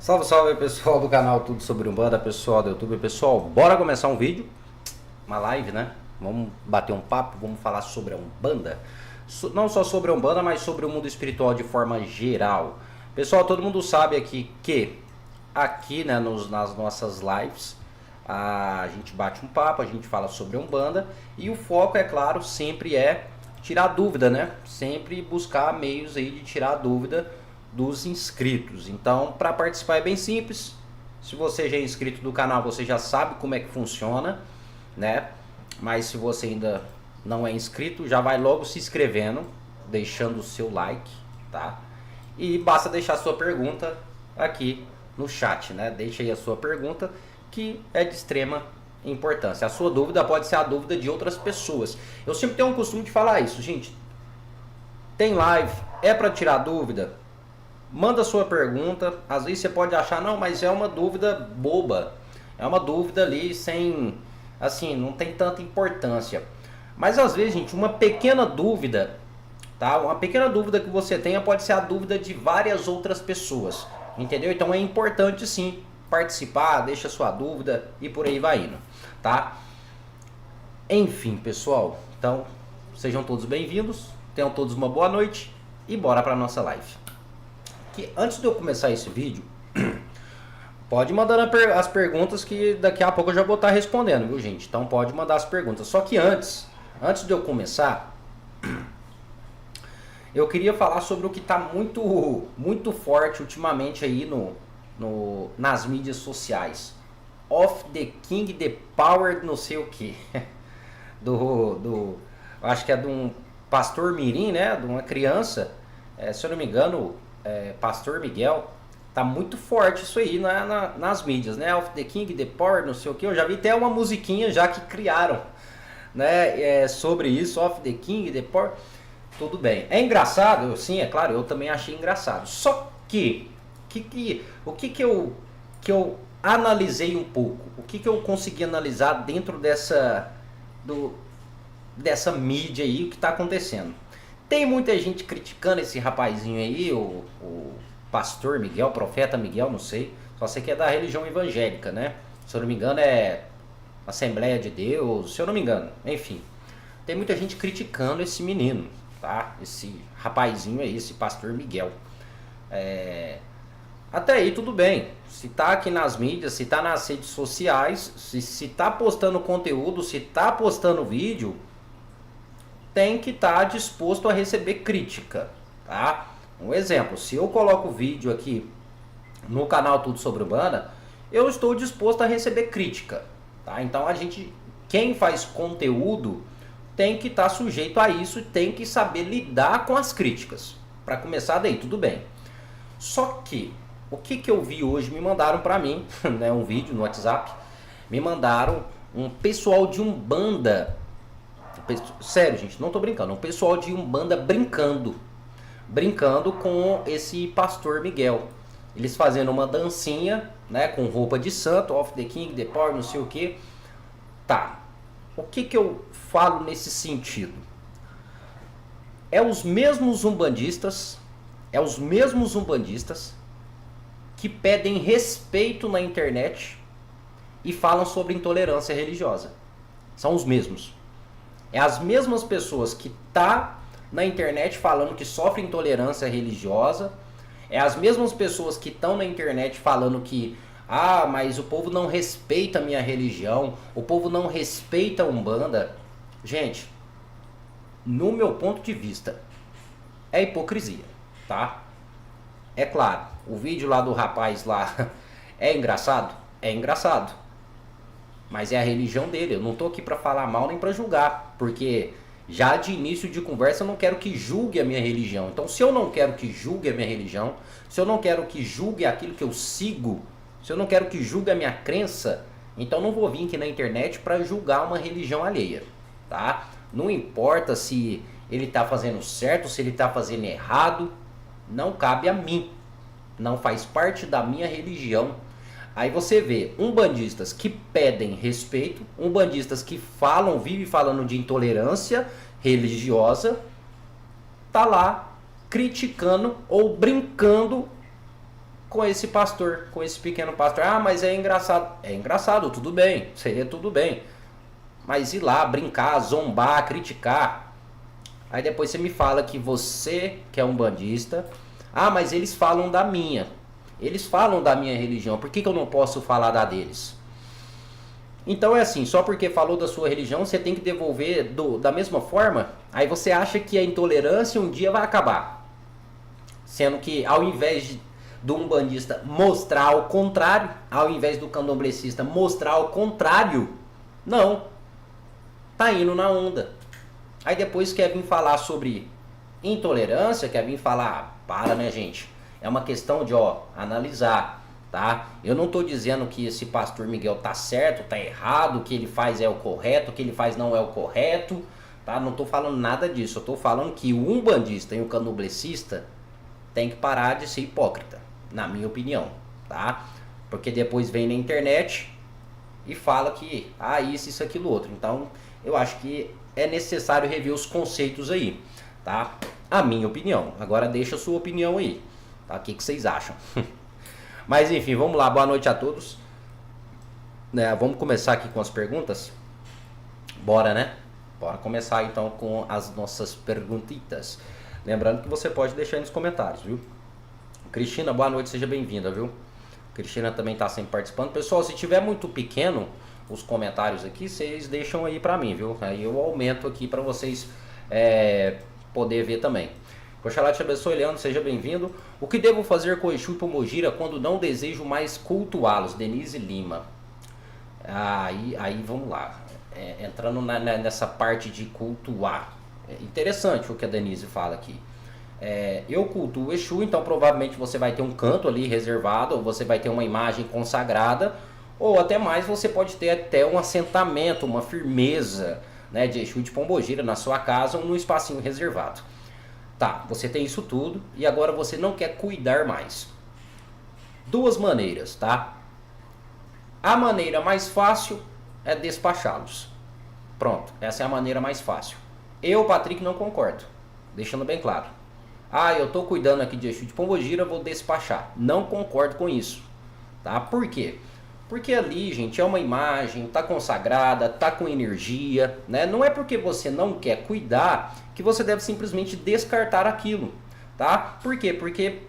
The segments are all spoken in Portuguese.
Salve, salve pessoal do canal Tudo Sobre Umbanda, pessoal do YouTube. Pessoal, bora começar um vídeo, uma live, né? Vamos bater um papo, vamos falar sobre a Umbanda. Não só sobre a Umbanda, mas sobre o mundo espiritual de forma geral. Pessoal, todo mundo sabe aqui que aqui, né, nas nossas lives, a gente bate um papo, a gente fala sobre a Umbanda. E o foco, é claro, sempre é tirar dúvida, né? Sempre buscar meios aí de tirar dúvida dos inscritos. Então, para participar é bem simples. Se você já é inscrito do canal, você já sabe como é que funciona, né? Mas se você ainda não é inscrito, já vai logo se inscrevendo, deixando o seu like, tá? E basta deixar sua pergunta aqui no chat, né? Deixa aí a sua pergunta, que é de extrema importância. A sua dúvida pode ser a dúvida de outras pessoas. Eu sempre tenho um costume de falar isso, gente. Tem live, é para tirar dúvida? Manda sua pergunta. Às vezes você pode achar, não, mas é uma dúvida boba. É uma dúvida ali sem, assim, não tem tanta importância. Mas às vezes, gente, uma pequena dúvida, tá? Uma pequena dúvida que você tenha pode ser a dúvida de várias outras pessoas. Entendeu? Então é importante sim participar, deixa sua dúvida e por aí vai indo, tá? Enfim, pessoal, então sejam todos bem-vindos, tenham todos uma boa noite e bora para nossa live. Que antes de eu começar esse vídeo, pode mandar as perguntas que daqui a pouco eu já vou estar respondendo, viu, gente? Então pode mandar as perguntas. Só que antes de eu começar, eu queria falar sobre o que está muito forte ultimamente aí nas mídias sociais. Of the King, the Power, não sei o que. Acho que é de um pastor mirim, né? De uma criança, se eu não me engano, Pastor Miguel. Tá muito forte isso aí nas mídias, né? Of the King, the Power, não sei o que. Eu já vi até uma musiquinha já que criaram, né? Sobre isso, Of the King, the Power. Tudo bem. É engraçado, sim, é claro, eu também achei engraçado. Só que, o que eu analisei um pouco, o que eu consegui analisar dentro dessa mídia aí, o que está acontecendo. Tem muita gente criticando esse rapazinho aí, o pastor Miguel, profeta Miguel, não sei. Só sei que é da religião evangélica, né? Se eu não me engano é Assembleia de Deus, se eu não me engano. Enfim, tem muita gente criticando esse menino, tá? Esse rapazinho aí, esse pastor Miguel. Até aí tudo bem. Se tá aqui nas mídias, se tá nas redes sociais, se tá postando conteúdo, se tá postando vídeo, tem que estar disposto a receber crítica, tá? Um exemplo, se eu coloco vídeo aqui no canal Tudo Sobre Umbanda, eu estou disposto a receber crítica, tá? Então quem faz conteúdo tem que estar sujeito a isso e tem que saber lidar com as críticas. Para começar daí, tudo bem. Só que, o que eu vi hoje, me mandaram para mim, né, um vídeo no WhatsApp, me mandaram um pessoal de Umbanda. Sério, gente, não tô brincando. Um pessoal de Umbanda brincando com esse pastor Miguel. Eles fazendo uma dancinha, né, com roupa de santo, Of the King, the Power, não sei o que. Tá. O que eu falo nesse sentido? É os mesmos umbandistas que pedem respeito na internet e falam sobre intolerância religiosa. São os mesmos. É as mesmas pessoas que tá na internet falando que sofrem intolerância religiosa. É as mesmas pessoas que estão na internet falando que mas o povo não respeita a minha religião, o povo não respeita a Umbanda. Gente, no meu ponto de vista, é hipocrisia, tá? É claro, o vídeo lá do rapaz lá é engraçado? É engraçado. Mas é a religião dele, eu não tô aqui para falar mal nem para julgar, porque já de início de conversa eu não quero que julgue a minha religião. Então se eu não quero que julgue a minha religião, se eu não quero que julgue aquilo que eu sigo, se eu não quero que julgue a minha crença, então não vou vir aqui na internet para julgar uma religião alheia, tá? Não importa se ele tá fazendo certo, se ele tá fazendo errado, não cabe a mim, não faz parte da minha religião. Aí você vê umbandistas que pedem respeito, umbandistas que vivem falando de intolerância religiosa, tá lá criticando ou brincando com esse pastor, com esse pequeno pastor. Ah, mas é engraçado. É engraçado, tudo bem, seria tudo bem. Mas ir lá, brincar, zombar, criticar. Aí depois você me fala que você, que é um bandista, ah, mas eles falam da minha. Eles falam da minha religião, por que eu não posso falar da deles? Então é assim, só porque falou da sua religião, você tem que devolver da mesma forma? Aí você acha que a intolerância um dia vai acabar. Sendo que ao invés do umbandista mostrar ao contrário, ao invés do candomblessista mostrar ao contrário, não, tá indo na onda. Aí depois quer vir falar sobre intolerância, quer vir falar, para, né, gente? É uma questão de, analisar, tá? Eu não tô dizendo que esse pastor Miguel tá certo, tá errado, o que ele faz é o correto, o que ele faz não é o correto, tá? Não tô falando nada disso, eu tô falando que o umbandista e o candomblessista tem que parar de ser hipócrita, na minha opinião, tá? Porque depois vem na internet e fala que, isso, aquilo, outro. Então, eu acho que é necessário rever os conceitos aí, tá? A minha opinião. Agora deixa a sua opinião aí, tá? O que vocês acham? Mas enfim, vamos lá. Boa noite a todos. Vamos começar aqui com as perguntas? Bora, né? Bora começar então com as nossas perguntitas. Lembrando que você pode deixar aí nos comentários, viu? Cristina, boa noite, seja bem-vinda, viu? Cristina também tá sempre participando. Pessoal, se tiver muito pequeno os comentários aqui, vocês deixam aí pra mim, viu? Aí eu aumento aqui pra vocês poder ver também. Oxalá te abençoe, Leandro, seja bem-vindo. O que devo fazer com Exu e Pombogira quando não desejo mais cultuá-los? Denise Lima. Aí vamos lá. Entrando nessa parte de cultuar. É interessante o que a Denise fala aqui. Eu cultuo o Exu, então provavelmente você vai ter um canto ali reservado, ou você vai ter uma imagem consagrada, ou até mais você pode ter até um assentamento, uma firmeza, né, de Exu e de Pombogira na sua casa ou num espacinho reservado. Tá, você tem isso tudo e agora você não quer cuidar mais. Duas maneiras, tá? A maneira mais fácil é despachá-los. Pronto, essa é a maneira mais fácil. Eu, Patrick, não concordo, deixando bem claro. Eu tô cuidando aqui de Exu de Pombogira, vou despachar. Não concordo com isso, tá? Por quê? Porque ali, gente, é uma imagem, tá consagrada, tá com energia, né? Não é porque você não quer cuidar que você deve simplesmente descartar aquilo, tá? Por quê? Porque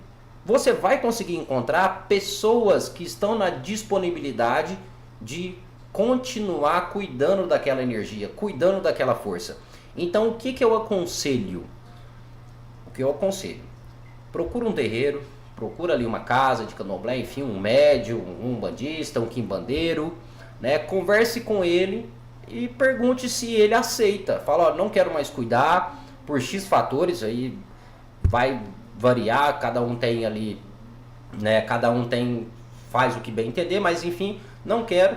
você vai conseguir encontrar pessoas que estão na disponibilidade de continuar cuidando daquela energia, cuidando daquela força. Então, o que eu aconselho? O que eu aconselho? Procura um terreiro, procura ali uma casa de candomblé, enfim, um médium, um bandista, um quimbandeiro, né? Converse com ele e pergunte se ele aceita. Fala, não quero mais cuidar por X fatores, aí vai variar, cada um tem ali, né? Cada um faz o que bem entender, mas enfim, não quero.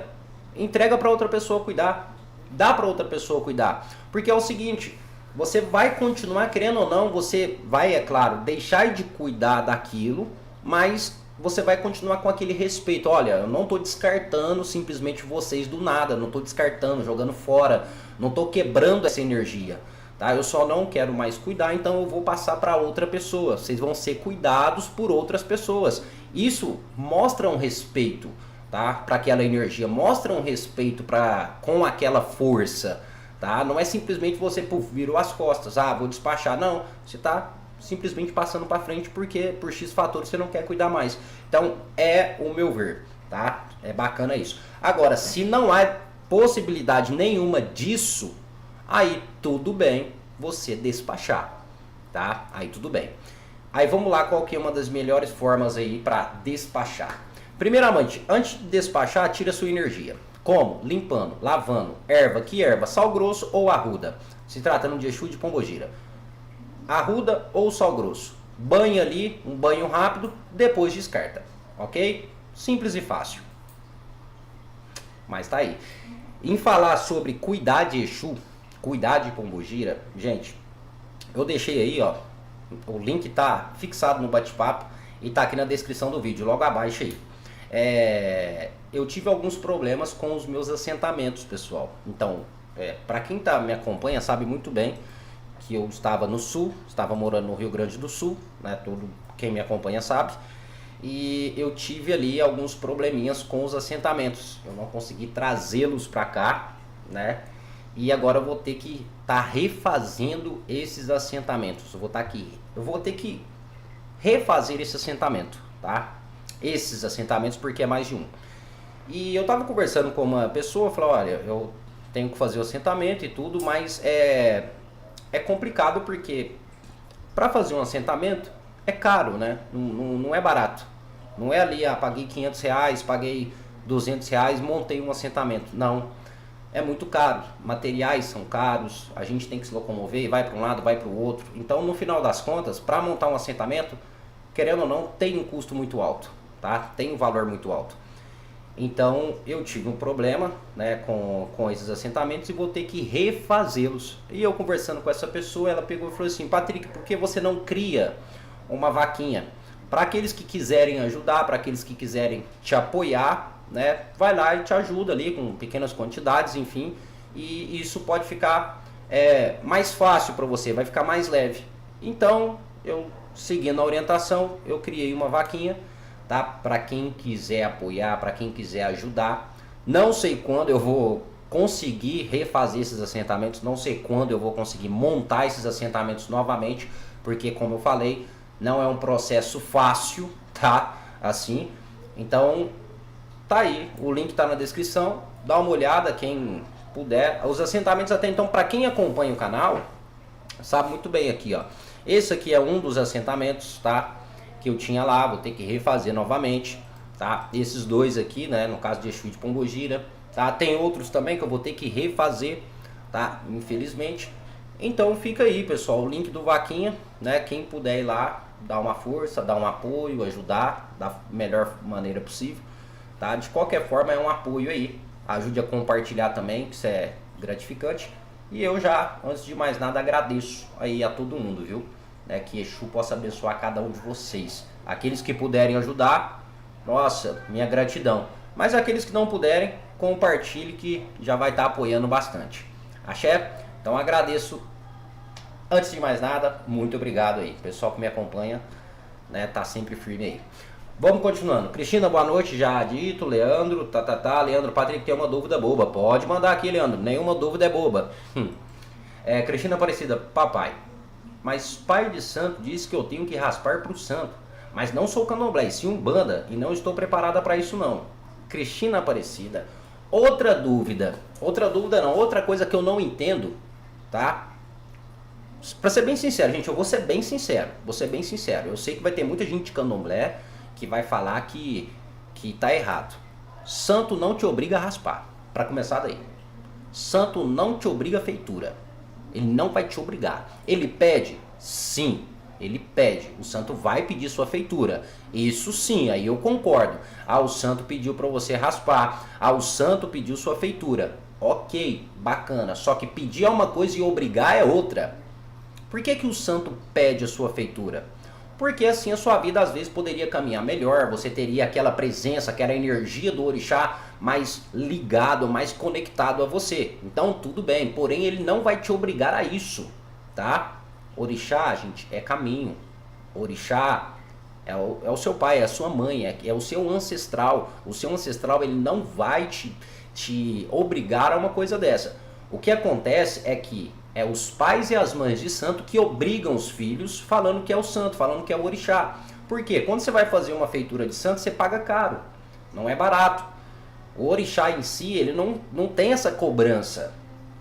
Entrega para outra pessoa cuidar, dá para outra pessoa cuidar, porque é o seguinte. Você vai continuar, querendo ou não, você vai, é claro, deixar de cuidar daquilo, mas você vai continuar com aquele respeito. Olha, eu não estou descartando simplesmente vocês do nada, não estou descartando, jogando fora, não estou quebrando essa energia, tá? Eu só não quero mais cuidar, então eu vou passar para outra pessoa. Vocês vão ser cuidados por outras pessoas. Isso mostra um respeito, tá? Para aquela energia, mostra um respeito com aquela força. Tá? Não é simplesmente você virou as costas, vou despachar, não, você está simplesmente passando para frente porque por X fatores você não quer cuidar mais. Então é o meu ver, tá? É bacana isso. Agora, se não há possibilidade nenhuma disso, aí tudo bem você despachar, tá? Aí tudo bem. Aí vamos lá, qual que é uma das melhores formas aí para despachar? Primeiramente, antes de despachar, tira sua energia. Como? Limpando, lavando, erva, que erva? Sal grosso ou arruda? Se tratando de Exu de Pombogira. Arruda ou sal grosso? Banha ali, um banho rápido, depois descarta. Ok? Simples e fácil. Mas tá aí. Em falar sobre cuidar de Exu, cuidar de Pombogira, gente, eu deixei aí, ó, o link tá fixado no bate-papo e tá aqui na descrição do vídeo, logo abaixo aí. Eu tive alguns problemas com os meus assentamentos, pessoal. Então, para quem me acompanha sabe muito bem que eu estava no sul, estava morando no Rio Grande do Sul, né? Quem me acompanha sabe. e eu tive ali alguns probleminhas com os assentamentos. Eu não consegui trazê-los para cá, né? E agora eu vou ter que estar refazendo esses assentamentos. Eu vou ter que refazer esse assentamento, tá? Esses assentamentos, porque é mais de um. E eu tava conversando com uma pessoa, falou, olha, eu tenho que fazer o assentamento e tudo, mas é complicado porque para fazer um assentamento é caro, né? Não é barato. Não é ali, paguei R$ 500, paguei R$ 200, montei um assentamento. Não, é muito caro. Materiais são caros, a gente tem que se locomover, vai para um lado, vai para o outro. Então, no final das contas, para montar um assentamento, querendo ou não, tem um custo muito alto, tá? Tem um valor muito alto. Então eu tive um problema, né, com esses assentamentos e vou ter que refazê-los. E eu conversando com essa pessoa, ela pegou e falou assim, Patrick, por que você não cria uma vaquinha? Para aqueles que quiserem ajudar, para aqueles que quiserem te apoiar, né, vai lá e te ajuda ali com pequenas quantidades, enfim. E isso pode ficar mais fácil para você, vai ficar mais leve. Então eu, seguindo a orientação, eu criei uma vaquinha, tá? Para quem quiser apoiar, para quem quiser ajudar. Não sei quando eu vou conseguir refazer esses assentamentos, não sei quando eu vou conseguir montar esses assentamentos novamente, porque como eu falei, não é um processo fácil, tá? Assim, então tá aí, o link tá na descrição, dá uma olhada quem puder. Os assentamentos até então, para quem acompanha o canal, sabe muito bem aqui, ó. Esse aqui é um dos assentamentos, tá? Que eu tinha lá, vou ter que refazer novamente, tá? Esses dois aqui, né, no caso de Exu de Pombogira, tá? Tem outros também que eu vou ter que refazer, tá? Infelizmente. Então fica aí, pessoal, o link do Vaquinha, né? Quem puder ir lá, dar uma força, dar um apoio, ajudar da melhor maneira possível, tá? De qualquer forma é um apoio aí. Ajude a compartilhar também, que isso é gratificante. E eu já, antes de mais nada, agradeço aí a todo mundo, viu? Né, que Exu possa abençoar cada um de vocês. Aqueles que puderem ajudar, nossa, minha gratidão. Mas aqueles que não puderem, compartilhe que já vai estar apoiando bastante. Axé? Então agradeço. Antes de mais nada, muito obrigado aí. Pessoal que me acompanha, né, tá sempre firme aí. Vamos continuando. Cristina, boa noite, já dito. Leandro, Leandro, Patrick tem uma dúvida boba. Pode mandar aqui, Leandro. Nenhuma dúvida é boba. Cristina Aparecida, papai. Mas pai de santo disse que eu tenho que raspar para o santo. Mas não sou candomblé, e sim umbanda, e não estou preparada para isso não. Cristina Aparecida, outra dúvida não, outra coisa que eu não entendo, tá? Pra ser bem sincero, gente, eu vou ser bem sincero, Eu sei que vai ter muita gente de candomblé que vai falar que tá errado. Santo não te obriga a raspar, para começar daí. Santo não te obriga a feitura. Ele não vai te obrigar. Ele pede? Sim, ele pede. O santo vai pedir sua feitura. Isso sim, aí eu concordo. O santo pediu para você raspar. O santo pediu sua feitura. Ok, bacana. Só que pedir é uma coisa e obrigar é outra. Por que o santo pede a sua feitura? Porque assim a sua vida às vezes poderia caminhar melhor, você teria aquela presença, aquela energia do orixá mais ligado, mais conectado a você. Então tudo bem, porém ele não vai te obrigar a isso, tá? Orixá, gente, é caminho. Orixá é o seu pai, é a sua mãe, é o seu ancestral. O seu ancestral ele não vai te obrigar a uma coisa dessa. O que acontece é que é os pais e as mães de santo que obrigam os filhos falando que é o santo, falando que é o orixá. Por quê? Quando você vai fazer uma feitura de santo, você paga caro. Não é barato. O orixá em si, ele não tem essa cobrança.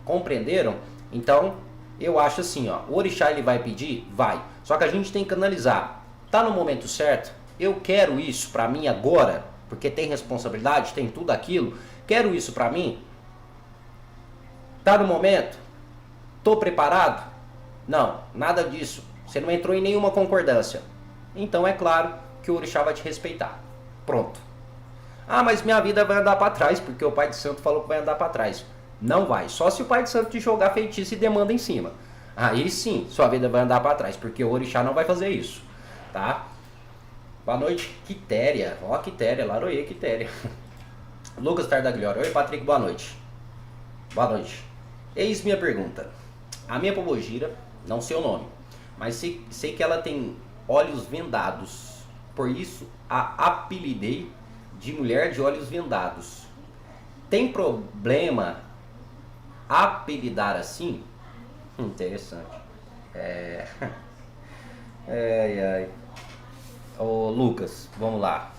Compreenderam? Então, eu acho assim, ó, o orixá ele vai pedir? Vai. Só que a gente tem que analisar. Tá no momento certo? Eu quero isso pra mim agora? Porque tem responsabilidade, tem tudo aquilo. Quero isso pra mim? Tá no momento? Tô preparado? Não, nada disso. Você não entrou em nenhuma concordância. Então é claro que o orixá vai te respeitar. Pronto. Mas minha vida vai andar para trás, porque o pai de santo falou que vai andar para trás. Não vai. Só se o pai de santo te jogar feitiço e demanda em cima. Aí sim, sua vida vai andar para trás, porque o orixá não vai fazer isso. Tá? Boa noite, Quitéria. Ó, Quitéria, Laroê, Quitéria. Lucas Tardagliore. Oi, Patrick, boa noite. Boa noite. Eis minha pergunta. A minha pombogira, não sei o nome, mas sei que ela tem olhos vendados. por isso a apelidei de mulher de olhos vendados. Tem problema apelidar assim? Interessante. É... Ai, ai. Ô Lucas, vamos lá.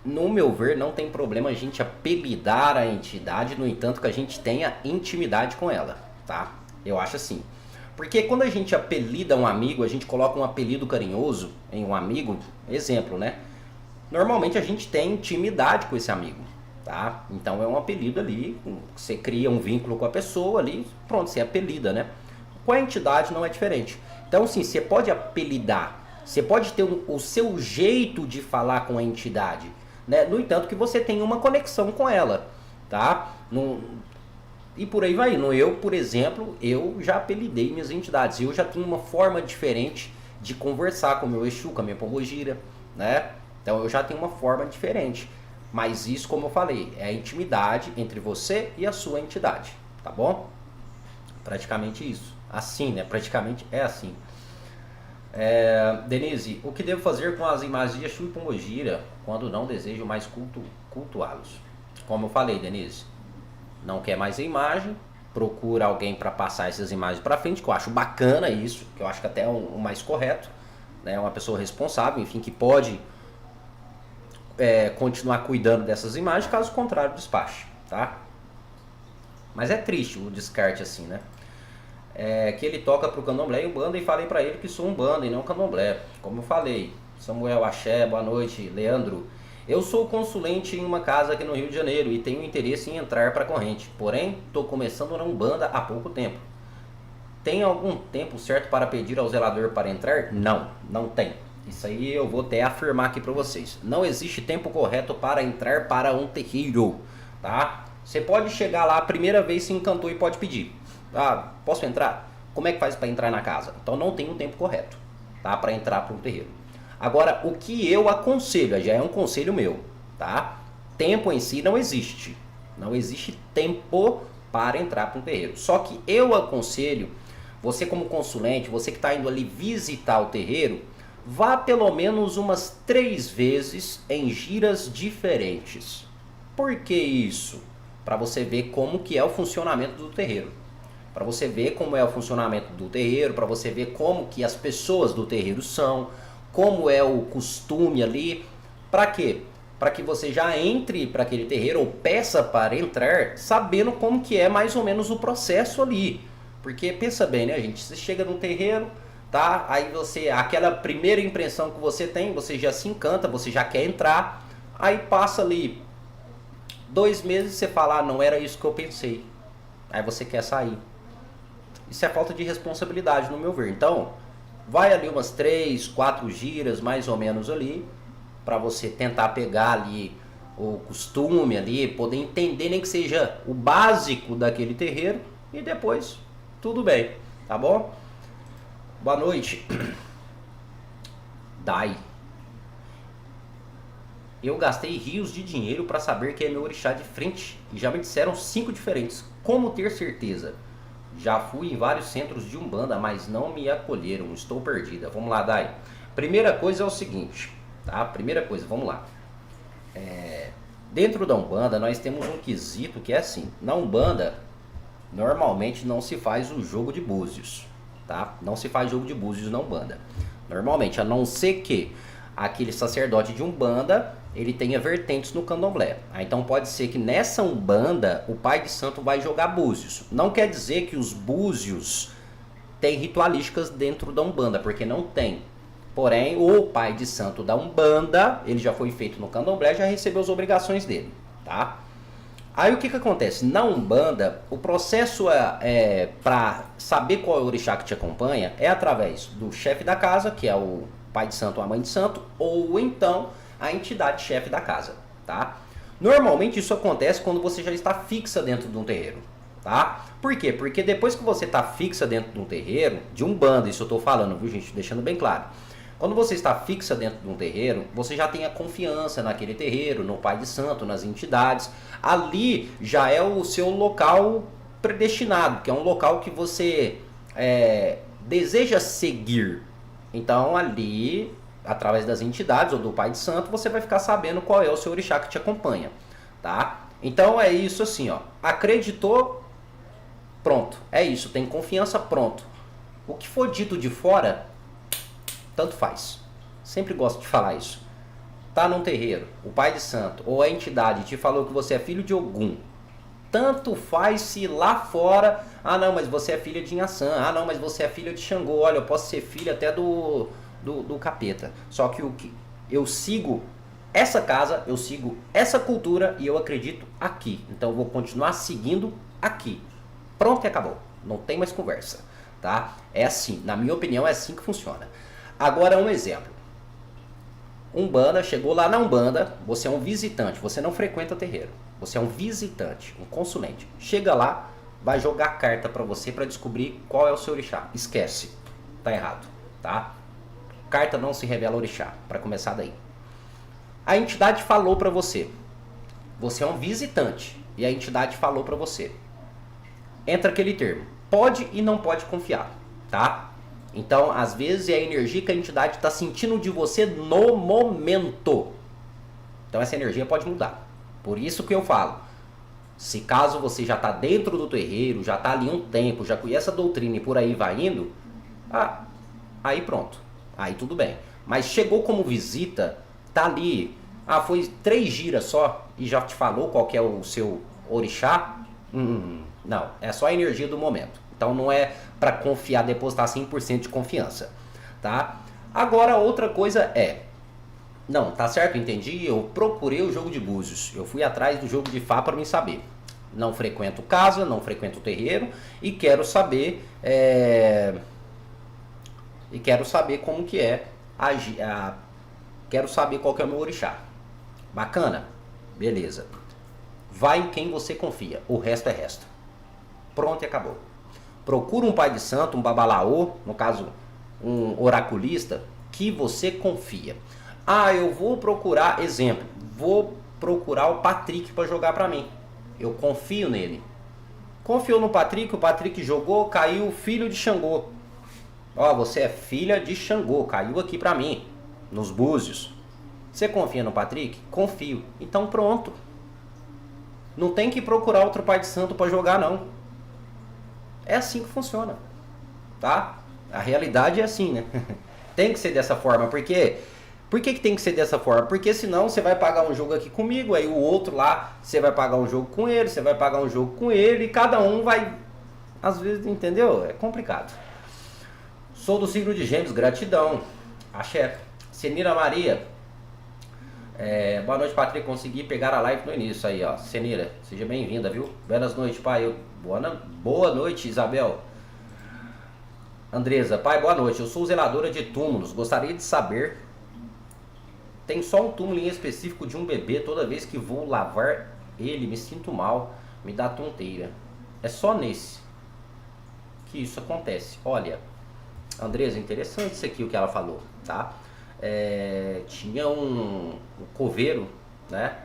No meu ver, não tem problema a gente apelidar a entidade, no entanto que a gente tenha intimidade com ela, tá? Eu acho assim. Porque quando a gente apelida um amigo, a gente coloca um apelido carinhoso em um amigo, exemplo, né? Normalmente a gente tem intimidade com esse amigo, tá? Então é um apelido ali, você cria um vínculo com a pessoa ali, pronto, você apelida, né? Com a entidade não é diferente. Então sim, você pode apelidar, você pode ter o seu jeito de falar com a entidade, né? No entanto que você tem uma conexão com ela, tá? E por aí vai. Eu, por exemplo, eu já apelidei minhas entidades. Eu já tenho uma forma diferente de conversar com o meu Exu, com a minha Pombogira, né? Então eu já tenho uma forma diferente. Mas isso, como eu falei, é a intimidade entre você e a sua entidade, tá bom? Praticamente isso. Assim, né? Praticamente é assim. Denise, o que devo fazer com as imagens de Exu e Pombogira quando não desejo mais cultuá-los? Como eu falei, Denise, não quer mais a imagem, procura alguém para passar essas imagens para frente, que eu acho bacana isso, que eu acho que até é o mais correto, né? Uma pessoa responsável, enfim, que pode continuar cuidando dessas imagens, caso contrário, despache, tá? Mas é triste o descarte assim, né? Que ele toca pro candomblé e umbanda, e falei para ele que sou umbanda e não candomblé. Como eu falei, Samuel, axé, boa noite, Leandro. Eu sou consulente em uma casa aqui no Rio de Janeiro e tenho interesse em entrar para a corrente. Porém, estou começando na umbanda há pouco tempo. Tem algum tempo certo para pedir ao zelador para entrar? Não, não tem. Isso aí eu vou até afirmar aqui para vocês. Não existe tempo correto para entrar para um terreiro, tá? Você pode chegar lá a primeira vez, se encantou e pode pedir. Ah, posso entrar? Como é que faz para entrar na casa? Então não tem um tempo correto, tá? Para entrar para um terreiro. Agora, o que eu aconselho, já é um conselho meu, tá? Tempo em si não existe. Não existe tempo para entrar para um terreiro. Só que eu aconselho, você como consulente, você que está indo ali visitar o terreiro, vá pelo menos umas 3 vezes em giras diferentes. Por que isso? Para você ver como que é o funcionamento do terreiro. Para você ver como é o funcionamento do terreiro, para você ver como que as pessoas do terreiro são, como é o costume ali. Para quê? Para que você já entre para aquele terreiro ou peça para entrar sabendo como que é mais ou menos o processo ali. Porque pensa bem, né, gente? Você chega num terreiro, tá? Aí você, aquela primeira impressão que você tem, você já se encanta, você já quer entrar. Aí passa ali 2 meses e você fala, ah, não era isso que eu pensei. Aí você quer sair. Isso é falta de responsabilidade, no meu ver. Então, vai ali umas 3, 4 giras, mais ou menos ali, para você tentar pegar ali o costume ali, poder entender nem que seja o básico daquele terreiro, e depois tudo bem, tá bom? Boa noite. Dai. Eu gastei rios de dinheiro para saber que é meu orixá de frente e já me disseram 5 diferentes. Como ter certeza? Já fui em vários centros de umbanda, mas não me acolheram. Estou perdida. Vamos lá, Dai. Primeira coisa é o seguinte, tá? Primeira coisa, vamos lá. Dentro da umbanda nós temos um quesito que é assim. Na umbanda, normalmente não se faz o jogo de búzios, tá? Não se faz jogo de búzios na umbanda. Normalmente, a não ser que aquele sacerdote de umbanda ele tenha vertentes no candomblé. Então pode ser que nessa umbanda o pai de santo vai jogar búzios. Não quer dizer que os búzios têm ritualísticas dentro da umbanda, porque não tem. Porém, o pai de santo da umbanda, ele já foi feito no candomblé, já recebeu as obrigações dele, tá? Aí o que acontece? Na umbanda, o processo para saber qual é o orixá que te acompanha é através do chefe da casa, que é o pai de santo ou a mãe de santo, ou então a entidade chefe da casa, tá? Normalmente isso acontece quando você já está fixa dentro de um terreiro, tá? Por quê? Porque depois que você está fixa dentro de um terreiro, de umbanda, isso eu estou falando, viu, gente? Deixando bem claro. Quando você está fixa dentro de um terreiro, você já tem a confiança naquele terreiro, no pai de santo, nas entidades. Ali já é o seu local predestinado, que é um local que você deseja seguir, Então ali, através das entidades ou do pai de santo, você vai ficar sabendo qual é o seu orixá que te acompanha, tá? Então é isso assim, ó. Acreditou, pronto. É isso, tem confiança, pronto. O que for dito de fora, tanto faz. Sempre gosto de falar isso. Tá num terreiro, o pai de santo ou a entidade te falou que você é filho de Ogum. Tanto faz se lá fora, ah não, mas você é filha de Inhaçã, ah não, mas você é filha de Xangô, olha, eu posso ser filha até do capeta. Só que o que eu sigo essa casa, eu sigo essa cultura e eu acredito aqui. Então eu vou continuar seguindo aqui. Pronto e acabou. Não tem mais conversa, tá? É assim, na minha opinião é assim que funciona. Agora um exemplo. Umbanda, chegou lá na Umbanda, você é um visitante, você não frequenta o terreiro. Você é um visitante, um consulente. Chega lá, vai jogar carta pra você pra descobrir qual é o seu orixá. Esquece, tá errado, tá? Carta não se revela orixá, pra começar daí. A entidade falou pra você. Você é um visitante e a entidade falou pra você. Entra aquele termo, pode e não pode confiar, tá? Então, às vezes, é a energia que a entidade está sentindo de você no momento. Então, essa energia pode mudar. Por isso que eu falo, se caso você já está dentro do terreiro, já está ali um tempo, já conhece a doutrina e por aí vai indo, aí pronto, aí tudo bem. Mas chegou como visita, tá ali, foi 3 giras só e já te falou qual que é o seu orixá? Não, é só a energia do momento. Então não é para confiar, depositar 100% de confiança, tá? Agora outra coisa é, não, tá certo, entendi, eu procurei o jogo de búzios, eu fui atrás do jogo de Fá para me saber. Não frequento casa, não frequento terreiro e quero saber como que é quero saber qual que é o meu orixá. Bacana? Beleza. Vai em quem você confia, o resto é resto. Pronto e acabou. Procura um pai de santo, um babalaô, no caso um oraculista, que você confia. Eu vou procurar, exemplo, vou procurar o Patrick para jogar para mim. Eu confio nele. Confiou no Patrick, o Patrick jogou, caiu filho de Xangô. Você é filha de Xangô, caiu aqui para mim, nos búzios. Você confia no Patrick? Confio. Então pronto. Não tem que procurar outro pai de santo para jogar, não. É assim que funciona, tá? A realidade é assim, né? Tem que ser dessa forma, porque... Por que tem que ser dessa forma? Porque senão você vai pagar um jogo aqui comigo, aí o outro lá, você vai pagar um jogo com ele, você vai pagar um jogo com ele, e cada um vai... Às vezes, entendeu? É complicado. Sou do signo de Gêmeos, gratidão. Axé. Senira Maria. Boa noite, Patrick. Consegui pegar a live no início aí, ó. Senira, seja bem-vinda, viu? Boas noites, pai. Boa noite, Isabel. Andresa, pai, boa noite. Eu sou zeladora de túmulos. Gostaria de saber. Tem só um túmulo em específico de um bebê. Toda vez que vou lavar ele, me sinto mal. Me dá tonteira. É só nesse que isso acontece. Olha, Andresa, interessante isso aqui o que ela falou, tá? Tinha um coveiro, né?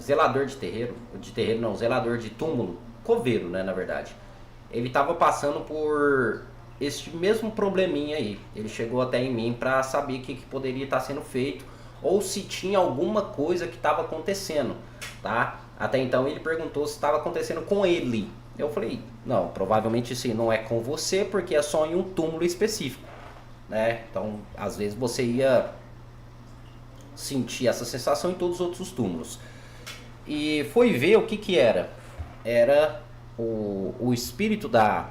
Zelador de terreiro não, zelador de túmulo, coveiro, né, na verdade. Ele tava passando por este mesmo probleminha aí. Ele chegou até em mim para saber o que poderia estar sendo feito ou se tinha alguma coisa que estava acontecendo, tá? Até então ele perguntou se estava acontecendo com ele. Eu falei, não, provavelmente sim, não é com você porque é só em um túmulo específico, né? Então, às vezes você ia sentir essa sensação em todos os outros túmulos. E foi ver o que era. Era o espírito da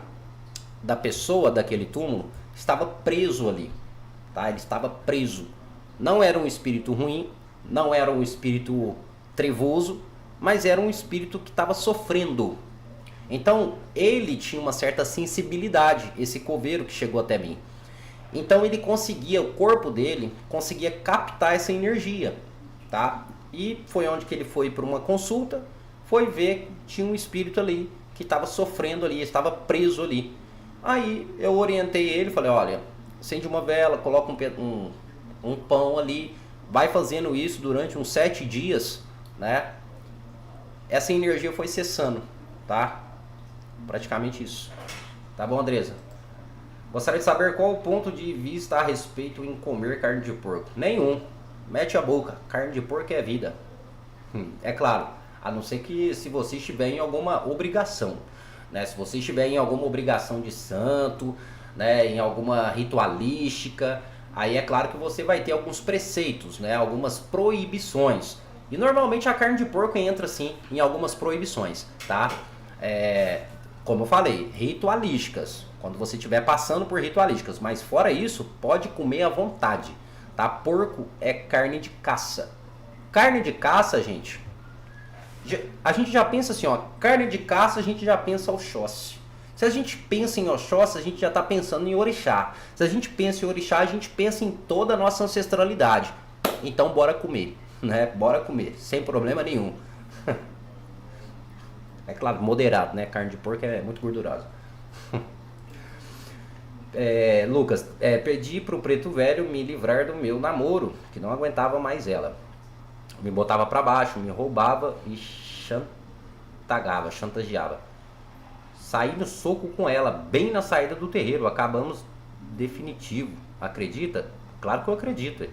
pessoa daquele túmulo estava preso ali, tá? Ele estava preso. Não era um espírito ruim, não era um espírito trevoso, mas era um espírito que estava sofrendo. Então, ele tinha uma certa sensibilidade, esse coveiro que chegou até mim. Então, ele conseguia, o corpo dele conseguia captar essa energia, tá? E foi onde que ele foi para uma consulta, foi ver que tinha um espírito ali que estava sofrendo ali, estava preso ali. Aí eu orientei ele, falei, olha, acende uma vela, coloca um pão ali, vai fazendo isso durante uns 7 dias, né? Essa energia foi cessando, tá? Praticamente isso. Tá bom, Andresa? Gostaria de saber qual o ponto de vista a respeito em comer carne de porco. Nenhum. Mete a boca. Carne de porco é vida. É claro, a não ser que se você estiver em alguma obrigação, né? Se você estiver em alguma obrigação de santo, né? Em alguma ritualística, aí é claro que você vai ter alguns preceitos, né? Algumas proibições. E normalmente a carne de porco entra sim em algumas proibições, tá? Como eu falei, ritualísticas. Quando você estiver passando por ritualísticas, mas fora isso, pode comer à vontade, tá? Porco é carne de caça. Carne de caça, gente, a gente já pensa assim, ó, carne de caça a gente já pensa Oxóssi. Se a gente pensa em Oxóssi, a gente já está pensando em orixá. Se a gente pensa em orixá, a gente pensa em toda a nossa ancestralidade. Então bora comer, né? Bora comer, sem problema nenhum. É claro, moderado, né? Carne de porco é muito gordurosa. Lucas, pedi pro preto velho me livrar do meu namoro, que não aguentava mais ela. Me botava pra baixo, me roubava e chantageava. Saí no soco com ela, bem na saída do terreiro. Acabamos definitivo. Acredita? Claro que eu acredito.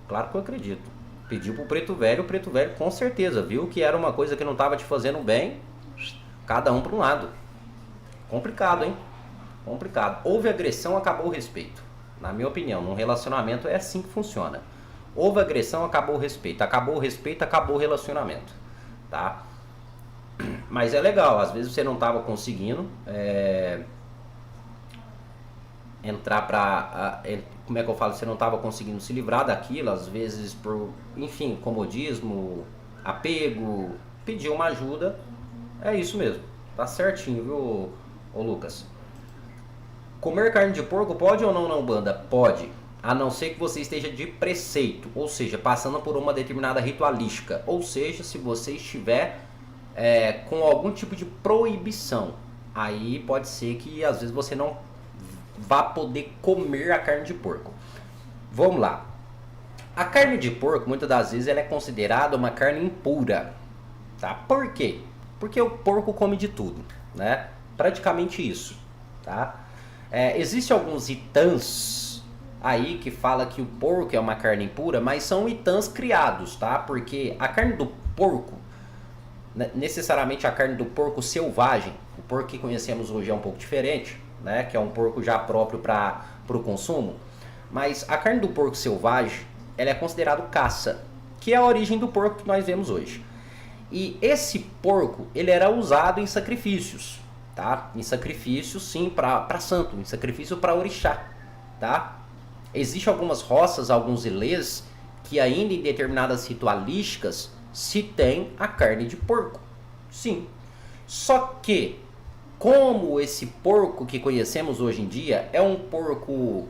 Claro que eu acredito. Pediu pro preto velho, o preto velho com certeza viu que era uma coisa que não tava te fazendo bem. Cada um pra um lado. Complicado, hein? Complicado. Houve agressão, acabou o respeito. Na minha opinião, num relacionamento é assim que funciona. Houve agressão, acabou o respeito. Acabou o respeito, acabou o relacionamento. Tá? Mas é legal, às vezes você não estava conseguindo entrar pra... como é que eu falo? Você não estava conseguindo se livrar daquilo, às vezes por, enfim, comodismo, apego, pediu uma ajuda. É isso mesmo. Tá certinho, viu, ô Lucas? Comer carne de porco pode ou não na Umbanda? Pode. A não ser que você esteja de preceito, ou seja, passando por uma determinada ritualística. Ou seja, se você estiver com algum tipo de proibição, aí pode ser que às vezes você não vá poder comer a carne de porco. Vamos lá. A carne de porco, muitas das vezes, ela é considerada uma carne impura. Tá? Por quê? Porque o porco come de tudo, né? Praticamente isso, tá? Existem alguns itãs aí que fala que o porco é uma carne impura, mas são itãs criados, tá? Porque a carne do porco, necessariamente a carne do porco selvagem, o porco que conhecemos hoje é um pouco diferente, né? Que é um porco já próprio para o consumo. Mas a carne do porco selvagem, ela é considerada caça, que é a origem do porco que nós vemos hoje. E esse porco, ele era usado em sacrifícios, tá? Em sacrifício, sim, para santo, em sacrifício para orixá, tá? Existem algumas roças, alguns ilês, que ainda em determinadas ritualísticas se tem a carne de porco, sim. Só que, como esse porco que conhecemos hoje em dia é um porco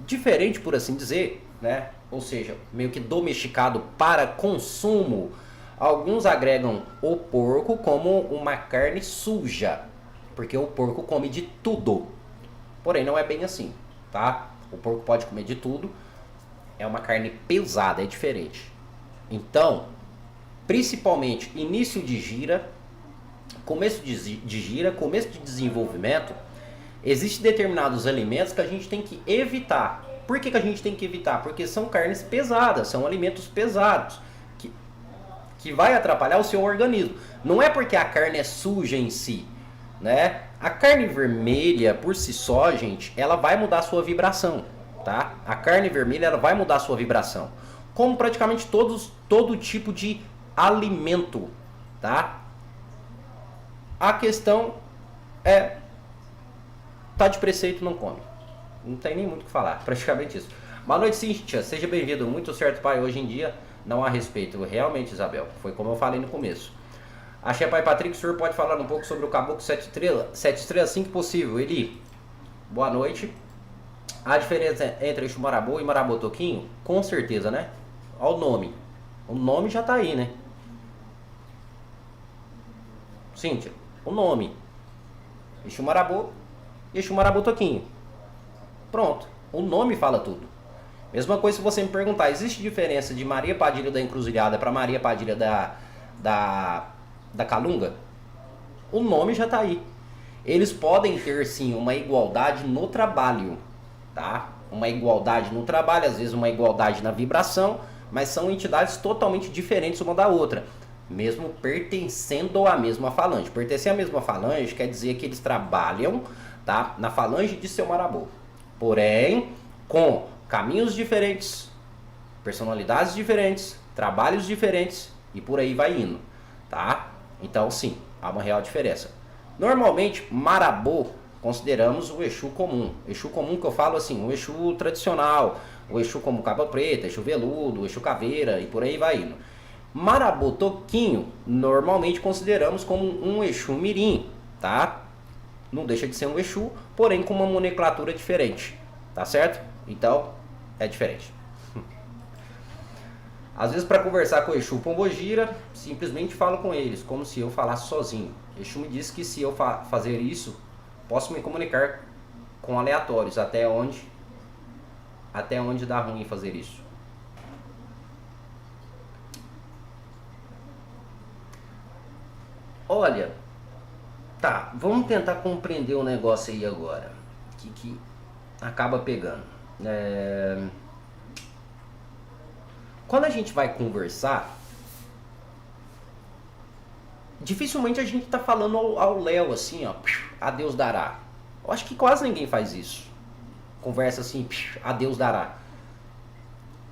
diferente, por assim dizer, né? Ou seja, meio que domesticado para consumo, alguns agregam o porco como uma carne suja, porque o porco come de tudo. Porém, não é bem assim, tá? O porco pode comer de tudo, é uma carne pesada, é diferente. Então, principalmente início de gira, começo de gira, começo de desenvolvimento, existem determinados alimentos que a gente tem que evitar. Por que a gente tem que evitar? Porque são carnes pesadas, são alimentos pesados, que vai atrapalhar o seu organismo. Não é porque a carne é suja em si, né? A carne vermelha, por si só, gente, ela vai mudar a sua vibração, tá? A carne vermelha, ela vai mudar a sua vibração. Como praticamente todo tipo de alimento, tá? A questão tá de preceito, não come. Não tem nem muito o que falar, praticamente isso. Boa noite, Cíntia. Seja bem-vindo. Muito certo, pai. Hoje em dia não há respeito. Realmente, Isabel. Foi como eu falei no começo. Axé, pai Patrick. O senhor pode falar um pouco sobre o Caboclo 7 estrelas assim que possível. Eli, boa noite. A diferença entre Exu Marabô e Marabô Toquinho? Com certeza, né? Olha o nome. O nome já tá aí, né? Cíntia, o nome. Exu Marabô e Exu Marabô Toquinho. Pronto. O nome fala tudo. Mesma coisa se você me perguntar, existe diferença de Maria Padilha da Encruzilhada para Maria Padilha da Calunga? O nome já tá aí. eles podem ter sim uma igualdade no trabalho, tá? Uma igualdade no trabalho, às vezes uma igualdade na vibração, mas são entidades totalmente diferentes uma da outra, mesmo pertencendo à mesma falange. Pertencer à mesma falange quer dizer que eles trabalham, tá, na falange de seu marabô, porém com caminhos diferentes, personalidades diferentes, trabalhos diferentes e por aí vai indo, tá? Então sim, há uma real diferença. Normalmente, marabô consideramos o Exu comum. Exu comum que eu falo assim, o Exu tradicional, o Exu como capa preta, Exu veludo, Exu caveira e por aí vai indo. Marabô toquinho, normalmente consideramos como um Exu mirim, tá? Não deixa de ser um Exu, porém com uma nomenclatura diferente, tá certo? Então, é diferente. Às vezes para conversar com o Exu Pombogira, simplesmente falo com eles, como se eu falasse sozinho. Exu me disse que se eu fazer isso, posso me comunicar com aleatórios, até onde dá ruim fazer isso. Olha, tá, vamos tentar compreender o negócio aí agora, que acaba pegando. Quando a gente vai conversar, dificilmente a gente tá falando ao Léo assim, ó, a Deus dará. Eu acho que quase ninguém faz isso. Conversa assim, a Deus dará.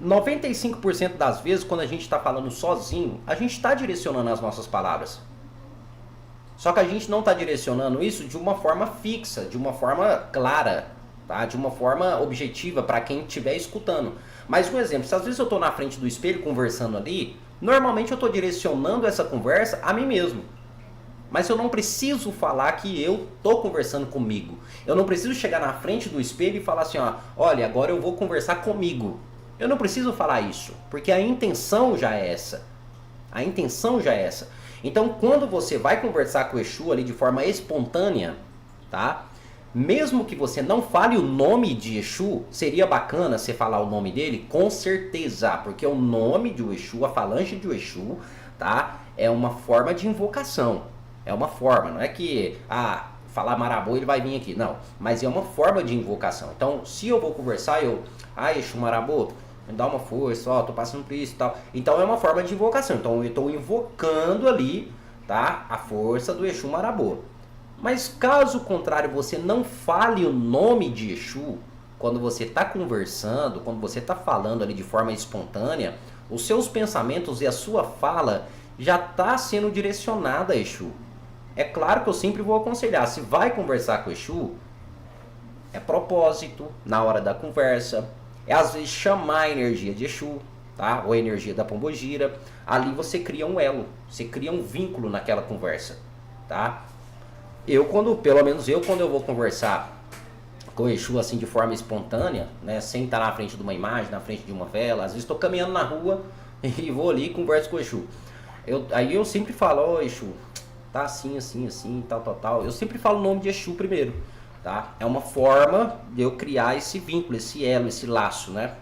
95% das vezes, quando a gente está falando sozinho, a gente está direcionando as nossas palavras. Só que a gente não está direcionando isso de uma forma fixa, de uma forma clara, tá? De uma forma objetiva para quem estiver escutando. Mas um exemplo, se às vezes eu estou na frente do espelho conversando ali, normalmente eu estou direcionando essa conversa a mim mesmo. Mas eu não preciso falar que eu estou conversando comigo. Eu não preciso chegar na frente do espelho e falar assim, ó, olha, agora eu vou conversar comigo. Eu não preciso falar isso, porque a intenção já é essa. A intenção já é essa. Então, quando você vai conversar com o Exu ali de forma espontânea, tá? Mesmo que você não fale o nome de Exu, seria bacana você falar o nome dele, com certeza, porque o nome de Exu, a falange de Exu, tá? É uma forma de invocação. É uma forma, não é que, falar marabô ele vai vir aqui, não. Mas é uma forma de invocação. Então, se eu vou conversar, Exu marabô, me dá uma força, ó, tô passando por isso e tal. Então é uma forma de invocação. Então eu estou invocando ali, tá? A força do Exu marabô. Mas caso contrário, você não fale o nome de Exu, quando você está conversando, quando você está falando ali de forma espontânea, os seus pensamentos e a sua fala já está sendo direcionada a Exu. É claro que eu sempre vou aconselhar, se vai conversar com Exu, é propósito, na hora da conversa, é às vezes chamar a energia de Exu, tá? Ou a energia da Pombogira. Ali você cria um elo, você cria um vínculo naquela conversa, tá? Pelo menos eu, quando eu vou conversar com o Exu assim de forma espontânea, né? Sem estar na frente de uma imagem, na frente de uma vela, às vezes estou caminhando na rua e vou ali e converso com o Exu. Aí eu sempre falo, Exu, tá assim, assim, assim, tal, tal, tal. Eu sempre falo o nome de Exu primeiro. Tá? É uma forma de eu criar esse vínculo, esse elo, esse laço, né?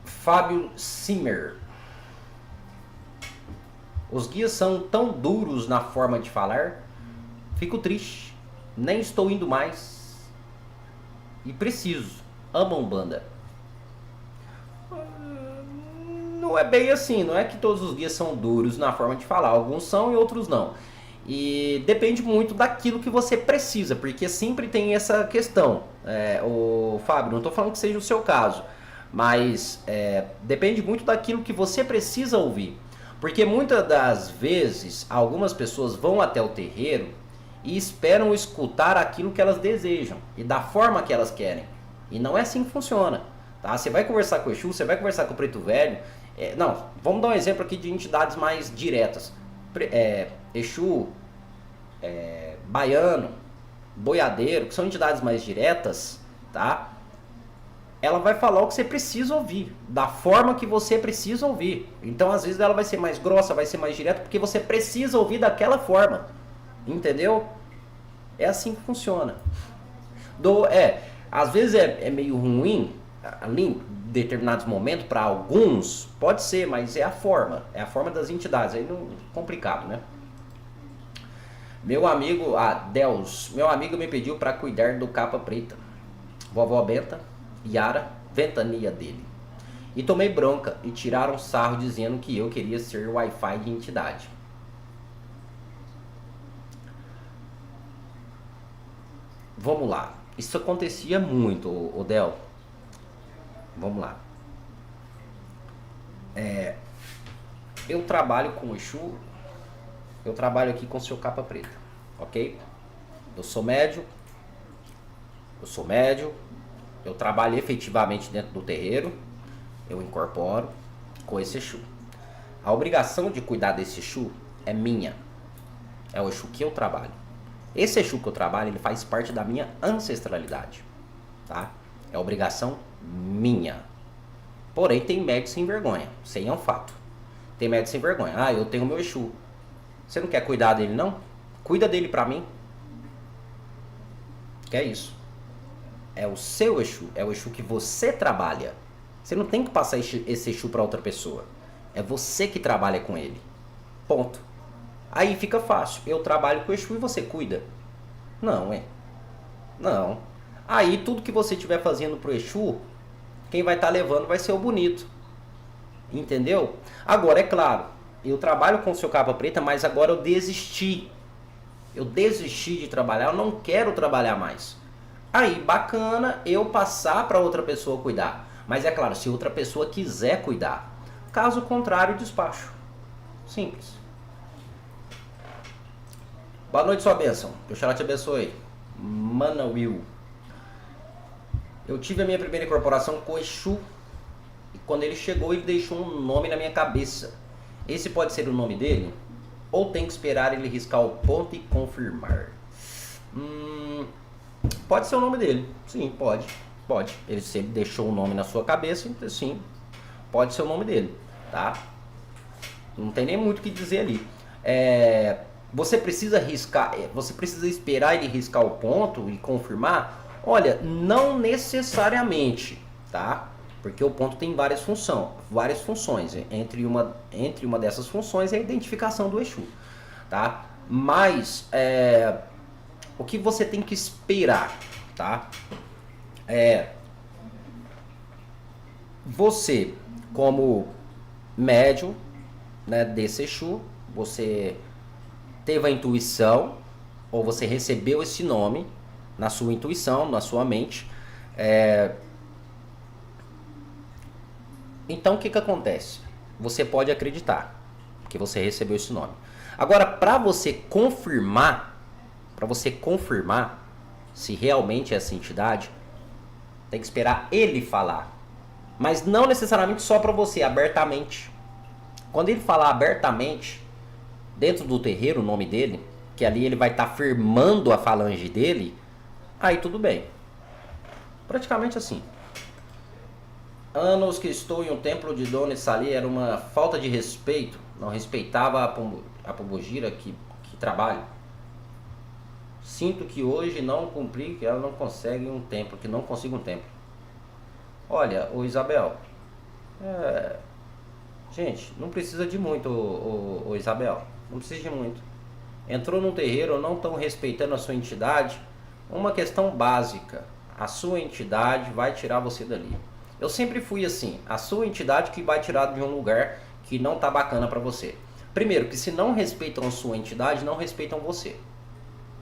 Fábio Simmer. Os guias são tão duros na forma de falar. Fico triste. Nem estou indo mais. E preciso. Amo a Umbanda. Não é bem assim. Não é que todos os guias são duros na forma de falar. Alguns são e outros não. E depende muito daquilo que você precisa, porque sempre tem essa questão. O Fábio, não estou falando que seja o seu caso, mas depende muito daquilo que você precisa ouvir. Porque muitas das vezes, algumas pessoas vão até o terreiro e esperam escutar aquilo que elas desejam e da forma que elas querem. E não é assim que funciona. Tá? Você vai conversar com o Exu, você vai conversar com o Preto Velho. Não, vamos dar um exemplo aqui de entidades mais diretas. Exu, Baiano, Boiadeiro, que são entidades mais diretas, tá? Ela vai falar o que você precisa ouvir, da forma que você precisa ouvir. Então, às vezes, ela vai ser mais grossa, vai ser mais direta, porque você precisa ouvir daquela forma. Entendeu? É assim que funciona. Às vezes é meio ruim, ali em determinados momentos, para alguns, pode ser, mas é a forma das entidades. Aí não complicado, né? Meu amigo Deus, meu amigo me pediu para cuidar do capa preta. Vovó Benta, Yara, ventania dele. E tomei bronca e tiraram sarro dizendo que eu queria ser Wi-Fi de entidade. Vamos lá. Isso acontecia muito, Odel. Vamos lá. Eu trabalho com o Exu. Eu trabalho aqui com o seu capa preta. Ok? Eu sou médio. Eu trabalho efetivamente dentro do terreiro. Eu incorporo com esse Exu. A obrigação de cuidar desse Exu é minha. É o Exu que eu trabalho. Esse Exu que eu trabalho, ele faz parte da minha ancestralidade. Tá? É obrigação minha. Porém, tem médico sem vergonha. Isso aí é um fato. Tem médico sem vergonha. Ah, eu tenho o meu Exu. Você não quer cuidar dele, não? Cuida dele pra mim. Que é isso. É o seu Exu. É o Exu que você trabalha. Você não tem que passar esse Exu pra outra pessoa. É você que trabalha com ele. Ponto. Aí fica fácil. Eu trabalho com o Exu e você cuida. Não, Não. Aí tudo que você estiver fazendo pro Exu, quem vai estar levando vai ser o bonito. Entendeu? Agora, é claro, eu trabalho com o seu capa preta, mas agora eu desisti. Eu desisti de trabalhar, eu não quero trabalhar mais. Aí, bacana eu passar para outra pessoa cuidar. Mas é claro, se outra pessoa quiser cuidar. Caso contrário, despacho. Simples. Boa noite, sua bênção. Que o Xalá te abençoe. Mana Will. Eu tive a minha primeira incorporação com o Exu. E quando ele chegou, ele deixou um nome na minha cabeça. Esse pode ser o nome dele? Ou tem que esperar ele riscar o ponto e confirmar? Pode ser o nome dele. Sim, pode. Pode. Ele sempre deixou um nome na sua cabeça, então sim, pode ser o nome dele. Tá? Não tem nem muito o que dizer ali. Você precisa riscar, você precisa esperar ele riscar o ponto e confirmar? Olha, não necessariamente, tá? Porque o ponto tem várias funções. Entre uma dessas funções é a identificação do Exu, tá? Mas o que você tem que esperar, tá? Você, como médium, né, desse Exu, você teve a intuição, ou você recebeu esse nome na sua intuição, na sua mente. Então o que acontece? Você pode acreditar que você recebeu esse nome. Agora, para você confirmar se realmente é essa entidade, tem que esperar ele falar. Mas não necessariamente só para você, abertamente. Quando ele falar abertamente, dentro do terreiro, o nome dele, que ali ele vai estar firmando a falange dele, aí tudo bem. Praticamente assim. Anos que estou em um templo de Dona Sali era uma falta de respeito. Não respeitava a pombogira que trabalho. Sinto que hoje não cumpri, que ela não consegue um templo, que não consigo um templo. Olha, ô Isabel, gente, não precisa de muito, ô Isabel. Não precisa de muito. Entrou num terreiro, não estão respeitando a sua entidade. Uma questão básica: a sua entidade vai tirar você dali. Eu sempre fui assim: a sua entidade que vai tirar de um lugar que não tá bacana para você. Primeiro, que se não respeitam a sua entidade, não respeitam você.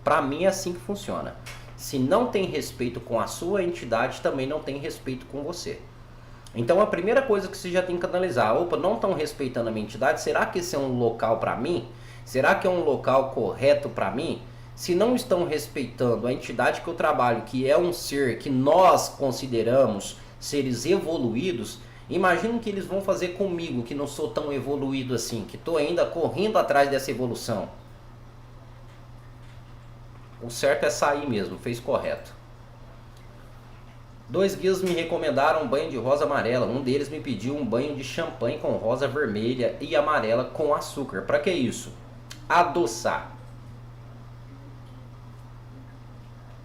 Pra mim é assim que funciona. Se não tem respeito com a sua entidade, também não tem respeito com você. Então a primeira coisa que você já tem que analisar: opa, não estão respeitando a minha entidade, será que esse é um local para mim? Será que é um local correto para mim? Se não estão respeitando a entidade que eu trabalho, que é um ser que nós consideramos seres evoluídos, imagina o que eles vão fazer comigo, que não sou tão evoluído assim, que estou ainda correndo atrás dessa evolução. O certo é sair mesmo, fez correto. 2 guias me recomendaram um banho de rosa amarela. Um deles me pediu um banho de champanhe com rosa vermelha e amarela com açúcar. Para que isso? Adoçar.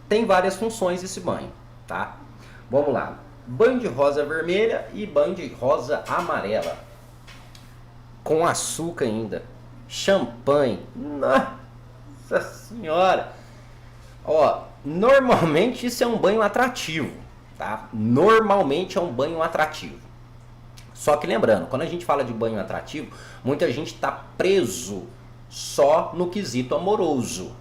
Tem várias funções esse banho, tá? Vamos lá. Banho de rosa vermelha e banho de rosa amarela. Com açúcar ainda. Champanhe. Nossa senhora! Ó, normalmente isso é um banho atrativo, tá? Normalmente é um banho atrativo. Só que lembrando, quando a gente fala de banho atrativo, muita gente está preso só no quesito amoroso.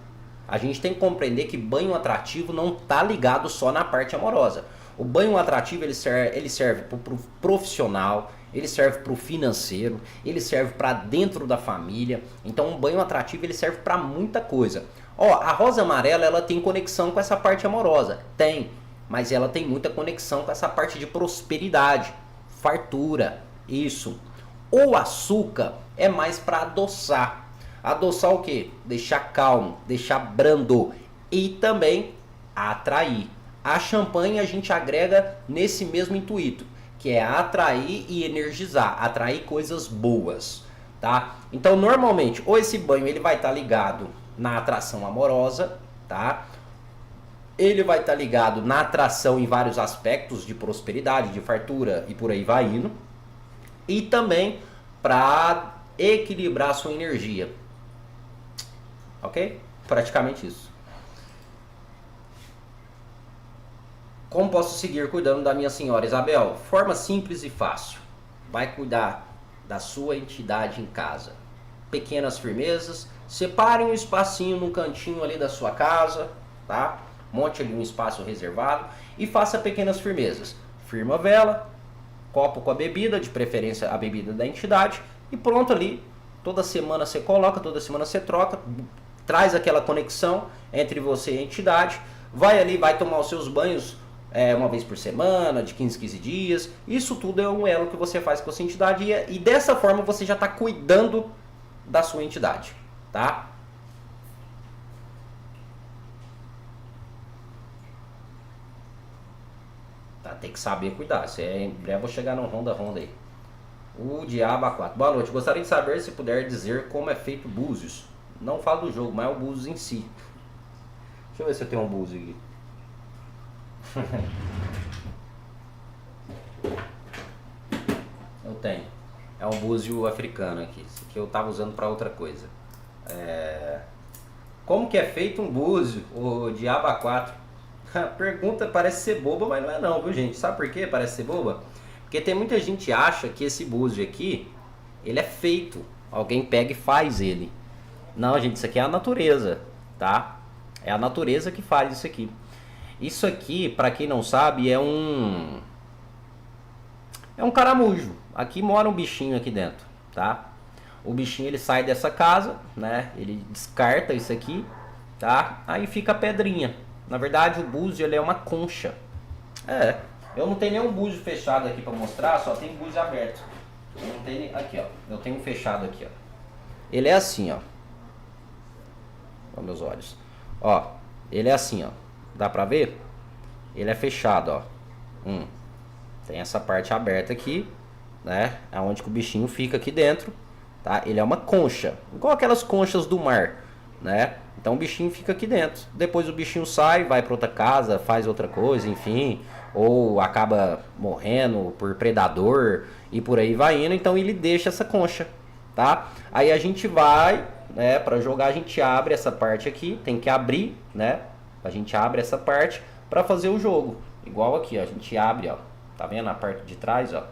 A gente tem que compreender que banho atrativo não está ligado só na parte amorosa. O banho atrativo ele serve para o profissional, ele serve para o financeiro, ele serve para dentro da família. Então um banho atrativo ele serve para muita coisa. Ó, a rosa amarela ela tem conexão com essa parte amorosa? Tem, mas ela tem muita conexão com essa parte de prosperidade, fartura, isso. O açúcar é mais para adoçar. Adoçar o quê? Deixar calmo, deixar brando e também atrair. A champanhe a gente agrega nesse mesmo intuito, que é atrair e energizar, atrair coisas boas, tá? Então normalmente ou esse banho ele vai estar ligado na atração amorosa, tá? Ele vai estar ligado na atração em vários aspectos de prosperidade, de fartura e por aí vai indo. E também para equilibrar a sua energia. Ok? Praticamente isso. Como posso seguir cuidando da minha senhora Isabel? Forma simples e fácil. Vai cuidar da sua entidade em casa. Pequenas firmezas. Separe um espacinho no cantinho ali da sua casa, tá? Monte ali um espaço reservado e faça pequenas firmezas. Firma a vela, copo com a bebida, de preferência a bebida da entidade, e pronto ali. Toda semana você coloca, toda semana você troca, traz aquela conexão entre você e a entidade. Vai ali, vai tomar os seus banhos uma vez por semana, de 15 dias. Isso tudo é um elo que você faz com a sua entidade e dessa forma você já está cuidando da sua entidade, tá? Tem que saber cuidar. Em breve eu vou chegar no Ronda aí. O Diabo A4. Boa noite. Gostaria de saber se puder dizer como é feito Búzios. Não falo do jogo, mas é o Búzios em si. Deixa eu ver se eu tenho um Búzios aqui. Eu tenho. É um búzio africano aqui. Esse aqui eu tava usando para outra coisa. Como que é feito um búzio? O Diabo A4. A pergunta parece ser boba, mas não é não, viu gente? Sabe por que parece ser boba? Porque tem muita gente que acha que esse búzio aqui, ele é feito. Alguém pega e faz ele. Não, gente, isso aqui é a natureza, tá? É a natureza que faz isso aqui. Isso aqui, pra quem não sabe, é um caramujo. Aqui mora um bichinho aqui dentro, tá? O bichinho ele sai dessa casa, né? Ele descarta isso aqui, tá? Aí fica a pedrinha. Na verdade, o búzio ele é uma concha. Eu não tenho nenhum búzio fechado aqui pra mostrar, só tem búzio aberto. Eu não tenho, aqui, ó. Eu tenho um fechado aqui, ó. Ele é assim, ó. Olha meus olhos. Ó, ele é assim, ó. Dá pra ver? Ele é fechado, ó. Tem essa parte aberta aqui, né? É onde que o bichinho fica aqui dentro, tá? Ele é uma concha, igual aquelas conchas do mar, né? Então o bichinho fica aqui dentro. Depois o bichinho sai, vai para outra casa, faz outra coisa, enfim, ou acaba morrendo por predador e por aí vai indo. Então ele deixa essa concha, tá? Aí a gente vai, né? Para jogar a gente abre essa parte aqui, tem que abrir, né? A gente abre essa parte para fazer o jogo. Igual aqui, ó, a gente abre, ó. Tá vendo a parte de trás, ó?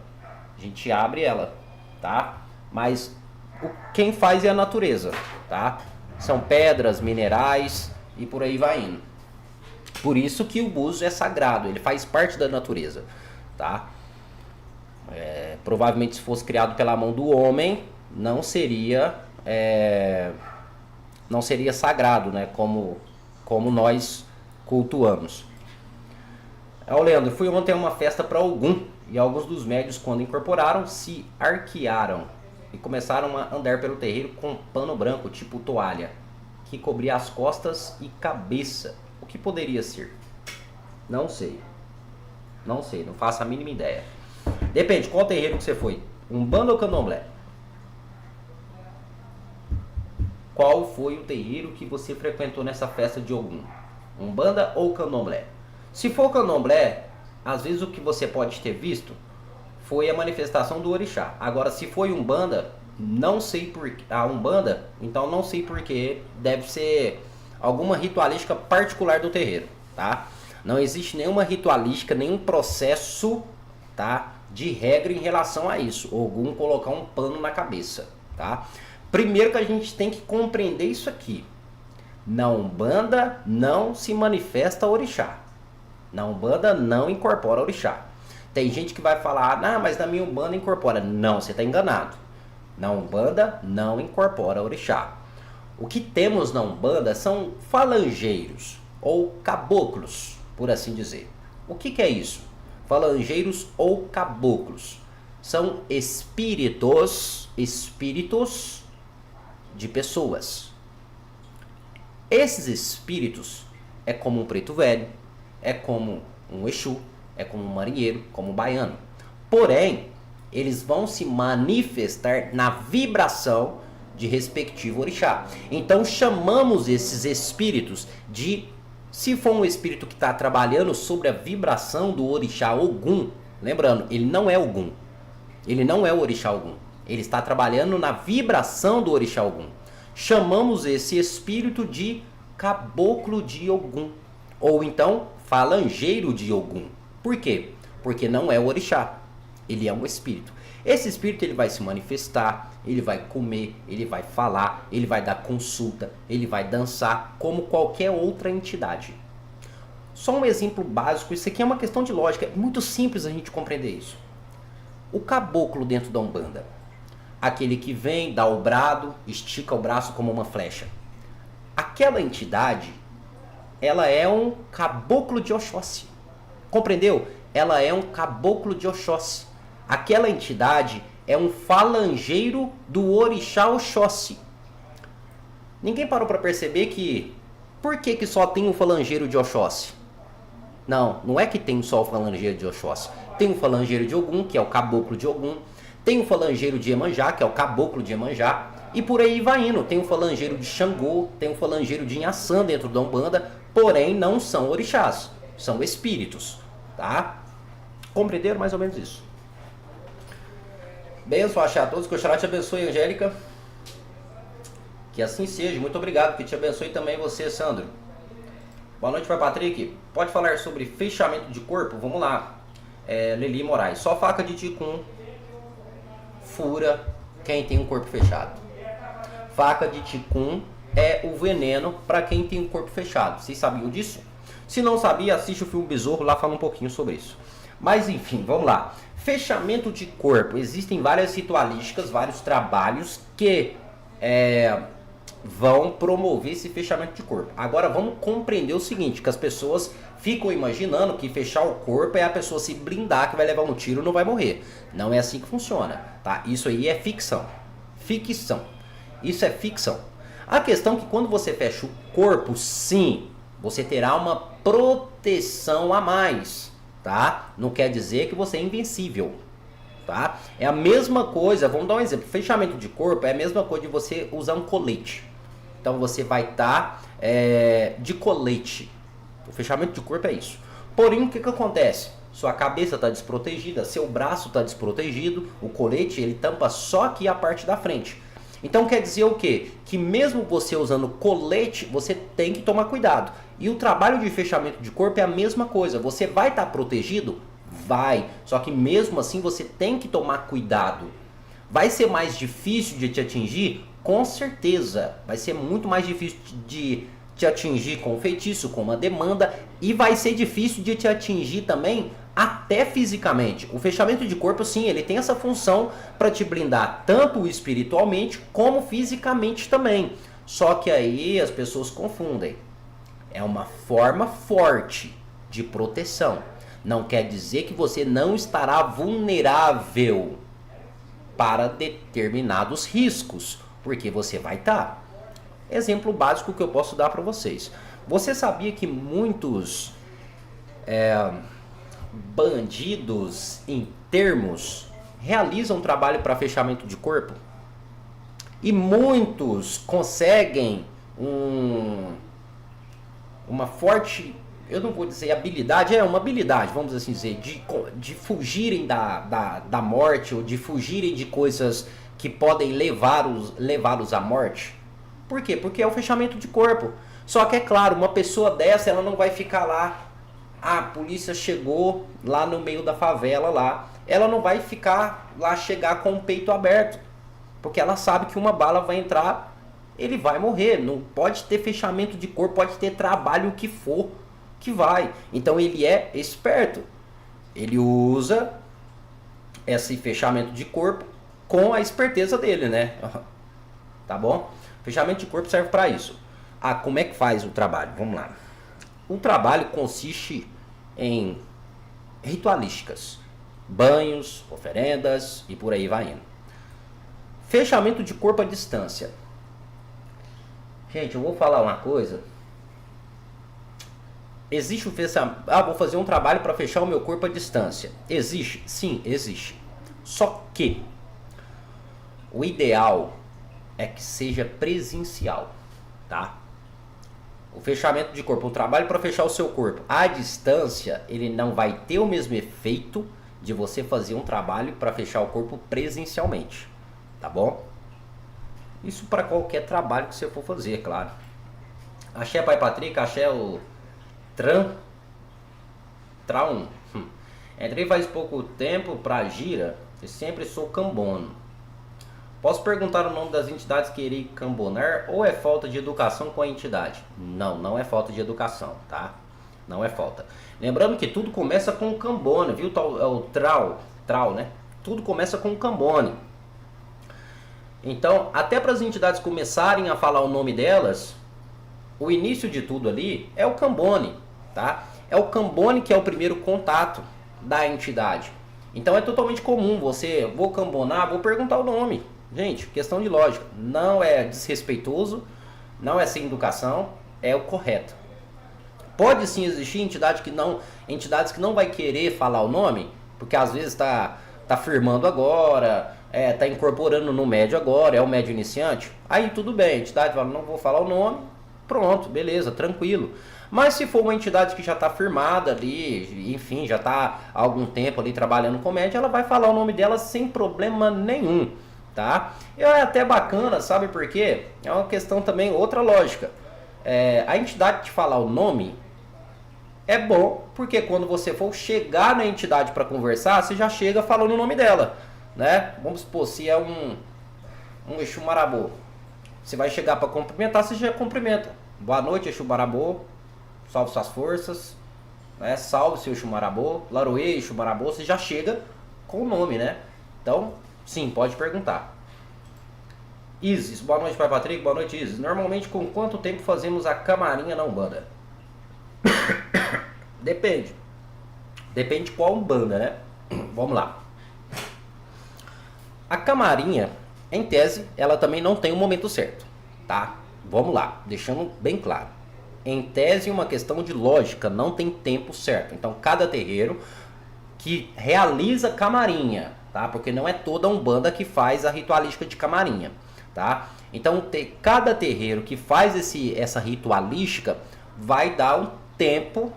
A gente abre ela, tá? Mas quem faz é a natureza, tá? São pedras, minerais e por aí vai indo. Por isso que o búzio é sagrado, ele faz parte da natureza, tá? Provavelmente se fosse criado pela mão do homem, não seria sagrado, né? Como nós cultuamos. Ô Leandro, fui ontem a uma festa para Ogum e alguns dos médios, quando incorporaram, se arquearam e começaram a andar pelo terreiro com pano branco, tipo toalha, que cobria as costas e cabeça. O que poderia ser? Não sei. Não sei, não faço a mínima ideia. Depende, qual terreiro que você foi? Umbanda ou Candomblé? Qual foi o terreiro que você frequentou nessa festa de Ogum? Umbanda ou Candomblé? Se for Candomblé, às vezes o que você pode ter visto foi a manifestação do orixá. Agora, se foi Umbanda, Não sei por a Umbanda, então não sei porque deve ser alguma ritualística particular do terreiro, tá? Não existe nenhuma ritualística, nenhum processo, tá, de regra em relação a isso. Ogum colocar um pano na cabeça, tá? Primeiro que a gente tem que compreender isso aqui. Na Umbanda não se manifesta orixá. Na Umbanda não incorpora orixá. Tem gente que vai falar, ah, mas na minha Umbanda incorpora. Não, você está enganado. Na Umbanda não incorpora orixá. O que temos na Umbanda são falangeiros ou caboclos, por assim dizer. O que é isso? Falangeiros ou caboclos são espíritos de pessoas. Esses espíritos é como um preto velho, é como um Exu, é como um marinheiro, como um baiano. Porém, eles vão se manifestar na vibração de respectivo orixá. Então chamamos esses espíritos de, se for um espírito que está trabalhando sobre a vibração do orixá Ogum, lembrando, ele não é Ogum, ele não é o orixá Ogum, ele está trabalhando na vibração do orixá Ogum. Chamamos esse espírito de caboclo de Ogum, ou então falangeiro de Ogum. Por quê? Porque não é o orixá, ele é um espírito. Esse espírito ele vai se manifestar, ele vai comer, ele vai falar, ele vai dar consulta, ele vai dançar como qualquer outra entidade. Só um exemplo básico, isso aqui é uma questão de lógica, é muito simples a gente compreender isso. O caboclo dentro da Umbanda, aquele que vem, dá o brado, estica o braço como uma flecha. Aquela entidade, ela é um caboclo de Oxóssi. Compreendeu? Ela é um caboclo de Oxóssi. Aquela entidade é um falangeiro do orixá Oxóssi. Ninguém parou para perceber que... Por que só tem um falangeiro de Oxóssi? Não, não é que tem só o falangeiro de Oxóssi. Tem o falangeiro de Ogum, que é o caboclo de Ogum. Tem o falangeiro de Iemanjá, que é o caboclo de Iemanjá. E por aí vai indo. Tem o falangeiro de Xangô, tem o falangeiro de Inhaçã dentro da Umbanda. Porém, não são orixás, são espíritos. Tá? Compreenderam mais ou menos isso? Benção, axé a todos, que o Xará te abençoe, Angélica. Que assim seja, muito obrigado, que te abençoe também você, Sandro. Boa noite para Patrick. Pode falar sobre fechamento de corpo? Vamos lá. Lili Moraes. Só faca de ticum fura quem tem um corpo fechado. Faca de ticum é o veneno para quem tem um corpo fechado. Vocês sabiam disso? Se não sabia, assiste o filme Besouro, lá fala um pouquinho sobre isso. Mas enfim, vamos lá. Fechamento de corpo. Existem várias ritualísticas, vários trabalhos que vão promover esse fechamento de corpo. Agora vamos compreender o seguinte, que as pessoas ficam imaginando que fechar o corpo é a pessoa se blindar, que vai levar um tiro e não vai morrer. Não é assim que funciona, tá? Isso aí é ficção. Ficção. Isso é ficção. A questão é que quando você fecha o corpo, sim, você terá uma proteção a mais, tá? Não quer dizer que você é invencível, tá? É a mesma coisa, vamos dar um exemplo. Fechamento de corpo é a mesma coisa de você usar um colete. Então você vai estar de colete. O fechamento de corpo é isso. Porém, o que acontece? Sua cabeça está desprotegida, seu braço está desprotegido, o colete ele tampa só aqui a parte da frente. Então quer dizer o quê? Que mesmo você usando colete, você tem que tomar cuidado. E o trabalho de fechamento de corpo é a mesma coisa. Você vai estar protegido? Vai. Só que mesmo assim você tem que tomar cuidado. Vai ser mais difícil de te atingir? Com certeza. Vai ser muito mais difícil de te atingir com o feitiço, com uma demanda. E vai ser difícil de te atingir também até fisicamente. O fechamento de corpo, sim, ele tem essa função para te blindar tanto espiritualmente como fisicamente também. Só que aí as pessoas confundem. É uma forma forte de proteção. Não quer dizer que você não estará vulnerável para determinados riscos, porque você vai estar. Exemplo básico que eu posso dar para vocês. Você sabia que muitos bandidos em termos realizam trabalho para fechamento de corpo? E muitos conseguem uma forte, eu não vou dizer habilidade, uma habilidade, vamos assim dizer, de fugirem da morte ou de fugirem de coisas que podem levá-los à morte. Por quê? Porque é o fechamento de corpo. Só que é claro, uma pessoa dessa, ela não vai ficar lá. A polícia chegou lá no meio da favela lá. Ela não vai ficar lá, chegar com o peito aberto. Porque ela sabe que uma bala vai entrar, ele vai morrer. Não pode ter fechamento de corpo, pode ter trabalho o que for, que vai. Então ele é esperto. Ele usa esse fechamento de corpo com a esperteza dele, né? Tá bom? Fechamento de corpo serve para isso. Ah, como é que faz o trabalho? Vamos lá. O trabalho consiste em ritualísticas, banhos, oferendas e por aí vai indo. Fechamento de corpo à distância. Gente, eu vou falar uma coisa. Existe o fechamento. Ah, vou fazer um trabalho para fechar o meu corpo à distância. Existe? Sim, existe. Só que o ideal é que seja presencial, tá? O fechamento de corpo, o trabalho para fechar o seu corpo à distância, ele não vai ter o mesmo efeito de você fazer um trabalho para fechar o corpo presencialmente, tá bom? Isso para qualquer trabalho que você for fazer, claro. Axé Pai Patrick, axé o Traum. Entrei faz pouco tempo para a gira e sempre sou cambono. Posso perguntar o nome das entidades que irei cambonar ou é falta de educação com a entidade? Não, não é falta de educação, tá? Não é falta. Lembrando que tudo começa com o cambone, viu? É o trau, né? Tudo começa com o cambone. Então, até para as entidades começarem a falar o nome delas, o início de tudo ali é o cambone, tá? É o cambone que é o primeiro contato da entidade. Então é totalmente comum você, vou cambonar, vou perguntar o nome. Gente, questão de lógica, não é desrespeitoso, não é sem educação, é o correto. Pode sim existir entidades que não vai querer falar o nome, porque às vezes tá firmando agora, tá incorporando no médio agora, é o médio iniciante. Aí tudo bem, a entidade fala, não vou falar o nome, pronto, beleza, tranquilo. Mas se for uma entidade que já está firmada ali, enfim, já está há algum tempo ali trabalhando com média, ela vai falar o nome dela sem problema nenhum, tá? E é até bacana, sabe por quê? É uma questão também, outra lógica. A entidade te falar o nome é bom, porque quando você for chegar na entidade para conversar, você já chega falando o nome dela, né? Vamos supor, se é um Exu Marabô, você vai chegar para cumprimentar, você já cumprimenta. Boa noite, Exu Marabô. Salve suas forças, né? Salve seu Exu Marabô, Laroê, Exu Marabô, você já chega com o nome, né? Então, sim, pode perguntar. Isis, boa noite, Pai Patrick, boa noite, Isis. Normalmente, com quanto tempo fazemos a camarinha na Umbanda? Depende. Depende de qual Umbanda, né? Vamos lá. A camarinha, em tese, ela também não tem um momento certo, tá? Vamos lá, deixando bem claro. Em tese, uma questão de lógica, não tem tempo certo. Então, cada terreiro que realiza camarinha, tá? Porque não é toda Umbanda que faz a ritualística de camarinha, tá? Então, cada terreiro que faz essa ritualística vai dar um tempo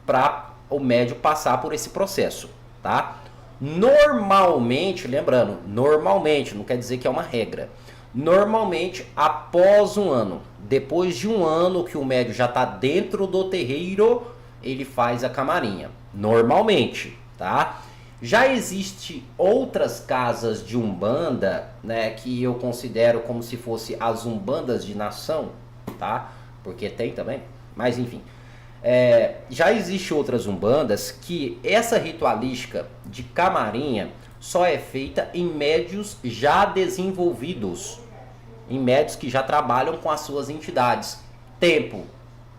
para o médium passar por esse processo, tá? Normalmente, lembrando, normalmente, não quer dizer que é uma regra. Normalmente, após um ano, depois de um ano que o médium já está dentro do terreiro, ele faz a camarinha. Normalmente, tá? Já existe outras casas de Umbanda, né, que eu considero como se fosse as Umbandas de nação, tá? Porque tem também, mas enfim. Já existe outras Umbandas que essa ritualística de camarinha só é feita em médios já desenvolvidos, em médios que já trabalham com as suas entidades. Tempo,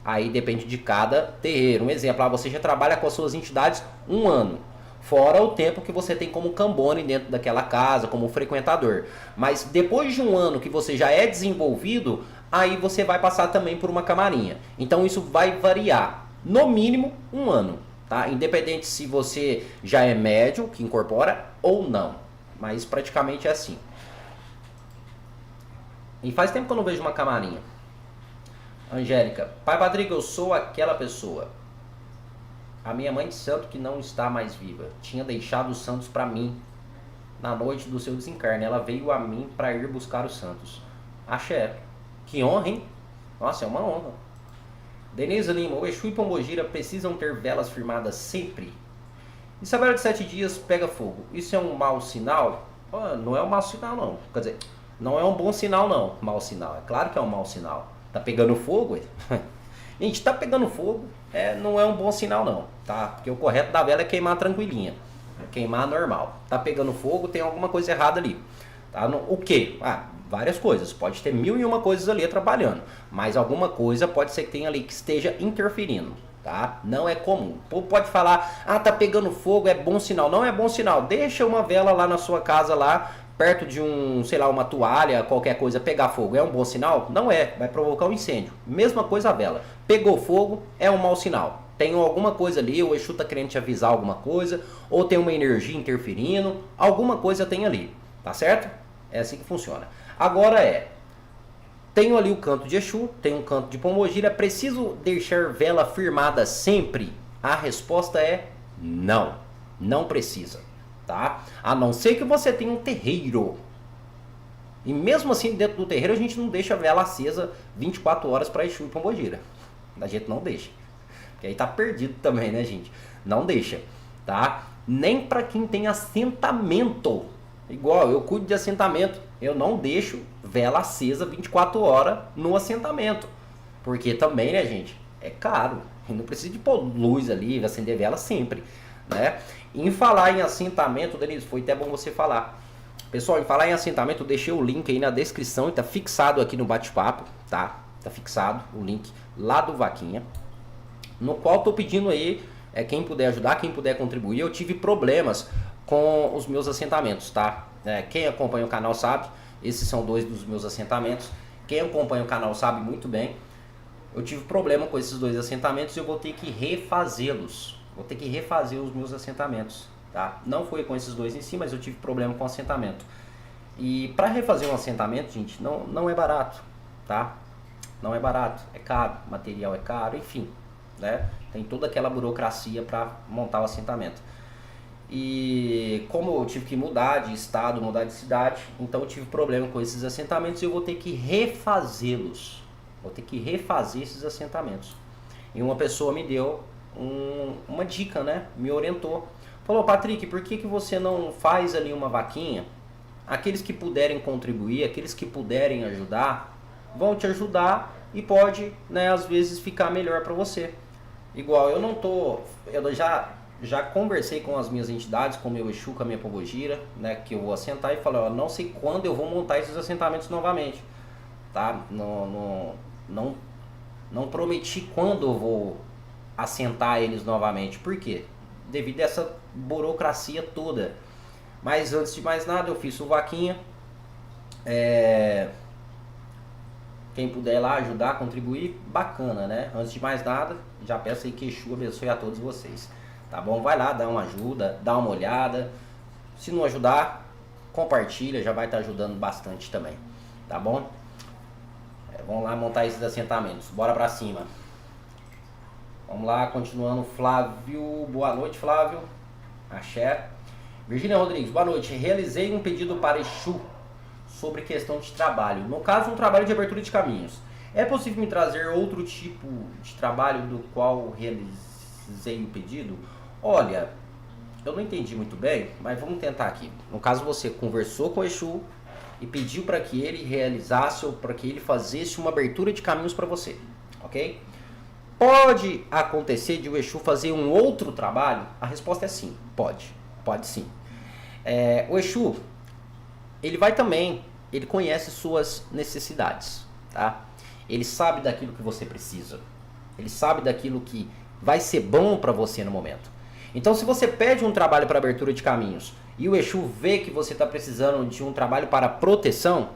aí depende de cada terreiro. Um exemplo, você já trabalha com as suas entidades um ano, fora o tempo que você tem como cambone dentro daquela casa, como frequentador. Mas depois de um ano que você já é desenvolvido, aí você vai passar também por uma camarinha. Então isso vai variar, no mínimo um ano, tá? Independente se você já é médium que incorpora ou não, mas praticamente é assim. E faz tempo que eu não vejo uma camarinha. Angélica, Pai Patrick, eu sou aquela pessoa. A minha mãe de santo que não está mais viva tinha deixado os santos para mim. na noite do seu desencarne. Ela veio a mim para ir buscar os santos. Axé. Que honra, hein? Nossa, é uma honra. Denise Lima, o Exu e Pombogira precisam ter velas firmadas sempre? E se a vela de 7 dias pega fogo, isso é um mau sinal? Não é um mau sinal, não. Quer dizer, não é um bom sinal, não. Mau sinal. É claro que é um mau sinal. Tá pegando fogo? Gente, tá pegando fogo, não é um bom sinal, não. Tá? Porque o correto da vela é queimar tranquilinha. Queimar normal. Tá pegando fogo, tem alguma coisa errada ali. Tá? O quê? Várias coisas. Pode ter 1001 coisas ali atrapalhando. Mas alguma coisa pode ser que tenha ali que esteja interferindo. Tá? Não é comum. O povo pode falar, tá pegando fogo, é bom sinal. Não é bom sinal. Deixa uma vela lá na sua casa, lá, perto de uma toalha, qualquer coisa, pegar fogo. É um bom sinal? Não é. Vai provocar um incêndio. Mesma coisa a vela. Pegou fogo, é um mau sinal. Tem alguma coisa ali, o Exu tá querendo te avisar alguma coisa, ou tem uma energia interferindo, alguma coisa tem ali. Tá certo? É assim que funciona. Agora tenho ali o canto de Exu, tem um canto de Pombogira, preciso deixar vela firmada sempre? A resposta é não, não precisa, tá? A não ser que você tenha um terreiro. E mesmo assim, dentro do terreiro, a gente não deixa a vela acesa 24 horas para Exu e Pombogira. A gente não deixa. Porque aí tá perdido também, né, gente? Não deixa, tá? Nem para quem tem assentamento. Igual, eu cuido de assentamento, eu não deixo vela acesa 24 horas no assentamento. Porque também, né, gente, é caro. Não precisa de pôr luz ali, acender vela sempre, né? Em falar em assentamento, Denise, foi até bom você falar. Pessoal, em falar em assentamento, eu deixei o link aí na descrição e tá fixado aqui no bate-papo, tá? Tá fixado o link lá do Vaquinha, no qual tô pedindo aí, quem puder ajudar, quem puder contribuir. Eu tive problemas com os meus assentamentos, tá? Quem acompanha o canal sabe, esses são 2 dos meus assentamentos. Quem acompanha o canal sabe muito bem. Eu tive problema com esses 2 assentamentos e eu vou ter que refazê-los. Vou ter que refazer os meus assentamentos, tá? Não foi com esses 2 em si, mas eu tive problema com o assentamento. E para refazer um assentamento, gente, não é barato, tá? Não é barato, é caro, material é caro, enfim, né? Tem toda aquela burocracia para montar o assentamento. E como eu tive que mudar de estado, mudar de cidade, então eu tive problema com esses assentamentos e eu vou ter que refazê-los. Vou ter que refazer esses assentamentos. E uma pessoa me deu uma dica, né? Me orientou. Falou, Patrick, por que você não faz ali uma vaquinha? Aqueles que puderem contribuir, aqueles que puderem ajudar, vão te ajudar e pode, né, às vezes ficar melhor para você. Igual, eu já conversei com as minhas entidades, com o meu Exu, com a minha Pombogira, né, que eu vou assentar e falei, não sei quando eu vou montar esses assentamentos novamente, tá? Não prometi quando eu vou assentar eles novamente. Por quê? Devido a essa burocracia toda. Mas antes de mais nada, eu fiz o Vaquinha. Quem puder lá ajudar, contribuir, bacana, né? Antes de mais nada, já peço aí que Exu abençoe a todos vocês. Tá bom? Vai lá, dá uma ajuda, dá uma olhada. Se não ajudar, compartilha, já vai estar ajudando bastante também. Tá bom? Vamos lá montar esses assentamentos. Bora pra cima. Vamos lá, continuando. Flávio, boa noite, Flávio. Axé. Virgínia Rodrigues, boa noite. Realizei um pedido para Exu sobre questão de trabalho. No caso, um trabalho de abertura de caminhos. É possível me trazer outro tipo de trabalho do qual realizei o pedido? Olha, eu não entendi muito bem, mas vamos tentar aqui. No caso, você conversou com o Exu e pediu para que ele realizasse ou para que ele fizesse uma abertura de caminhos para você, ok? Pode acontecer de o Exu fazer um outro trabalho? A resposta é sim, pode sim. O Exu, ele conhece suas necessidades, tá? Ele sabe daquilo que você precisa, ele sabe daquilo que vai ser bom para você no momento. Então, se você pede um trabalho para abertura de caminhos e o Exu vê que você está precisando de um trabalho para proteção,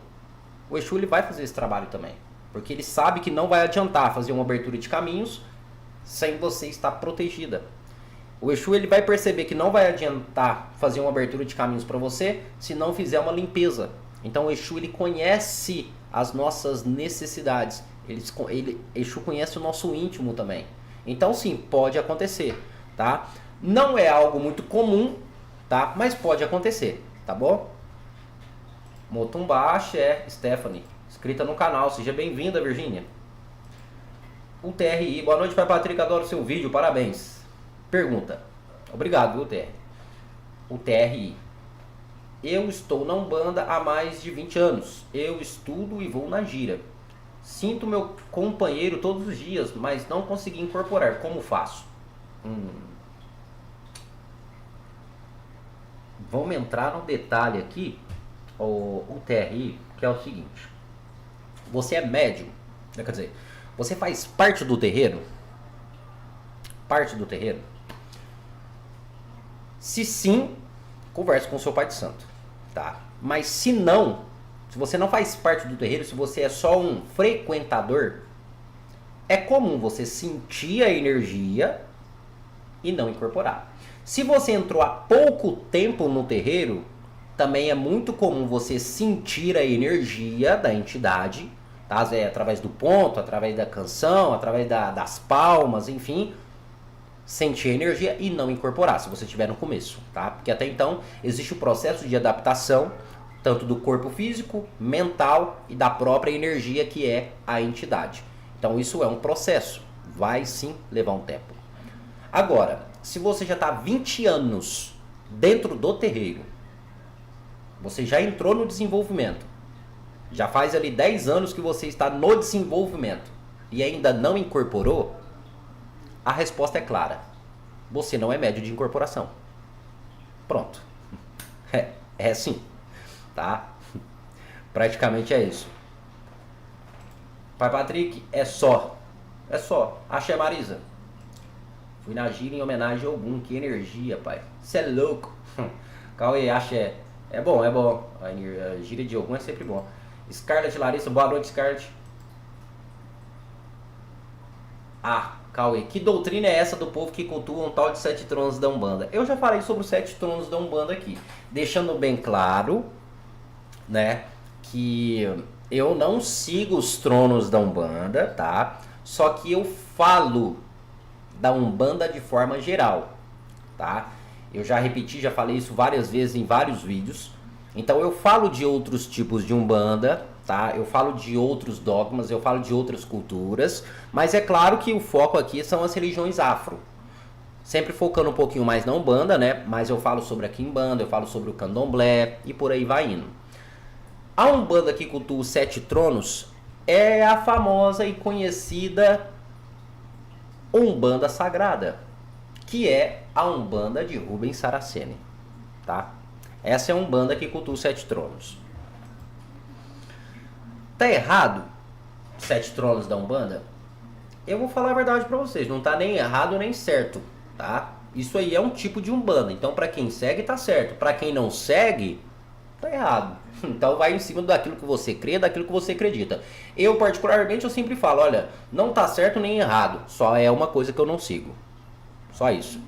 o Exu ele vai fazer esse trabalho também. Porque ele sabe que não vai adiantar fazer uma abertura de caminhos sem você estar protegida. O Exu ele vai perceber que não vai adiantar fazer uma abertura de caminhos para você se não fizer uma limpeza. Então o Exu ele conhece as nossas necessidades. Exu conhece o nosso íntimo também. Então sim, pode acontecer, tá? Não é algo muito comum, tá? Mas pode acontecer. tá bom? Motumbá, axé, Stephanie, inscrita no canal, seja bem-vinda, Virgínia. O TRI, boa noite, Pai Patrick, adoro seu vídeo, parabéns. Pergunta, obrigado, viu, TR? O TRI, eu estou na Umbanda há mais de 20 anos, eu estudo e vou na gira. Sinto meu companheiro todos os dias, mas não consegui incorporar, como faço? Vamos entrar no detalhe aqui, o TRI, que é o seguinte. Você é médium, quer dizer, você faz parte do terreiro? Parte do terreiro? Se sim, converse com o seu pai de santo, tá? Mas se não, se você não faz parte do terreiro, se você é só um frequentador, é comum você sentir a energia e não incorporar. Se você entrou há pouco tempo no terreiro, também é muito comum você sentir a energia da entidade, tá? É através do ponto, através da canção, através das palmas, enfim, sentir a energia e não incorporar, se você estiver no começo, tá? Porque até então existe o processo de adaptação, tanto do corpo físico, mental e da própria energia que é a entidade. Então isso é um processo, vai sim levar um tempo. Agora, se você já está há 20 anos dentro do terreiro, você já entrou no desenvolvimento, já faz ali 10 anos que você está no desenvolvimento e ainda não incorporou, a resposta é clara. Você não é médio de incorporação. Pronto. É assim, tá? Praticamente é isso. Pai Patrick, é só. Axé Marisa. Fui na gira em homenagem ao Ogum. Que energia, pai. Cê é louco. Cauê, axé. É bom. A gira de Ogum é sempre bom. Scarlett Larissa, boa noite, Scarlett. Cauê, que doutrina é essa do povo que cultua um tal de 7 tronos da Umbanda? Eu já falei sobre os 7 tronos da Umbanda aqui. Deixando bem claro, né, que eu não sigo os tronos da Umbanda, tá? Só que eu falo da Umbanda de forma geral, tá? Eu já repeti, já falei isso várias vezes em vários vídeos. Então eu falo de outros tipos de Umbanda, tá? Eu falo de outros dogmas, eu falo de outras culturas, mas é claro que o foco aqui são as religiões afro. Sempre focando um pouquinho mais na Umbanda, né? Mas eu falo sobre a Quimbanda, eu falo sobre o Candomblé e por aí vai indo. A Umbanda que cultua os 7 tronos é a famosa e conhecida Umbanda Sagrada, que é a Umbanda de Rubens Saraceni, tá? Essa é a Umbanda que cultua os 7 tronos. Tá errado 7 tronos da Umbanda? Eu vou falar a verdade pra vocês, não tá nem errado nem certo, tá? Isso aí é um tipo de Umbanda, então pra quem segue tá certo, pra quem não segue, tá errado. Então vai em cima daquilo que você crê, daquilo que você acredita. Eu particularmente, eu sempre falo, olha, não tá certo nem errado, só é uma coisa que eu não sigo. Só isso.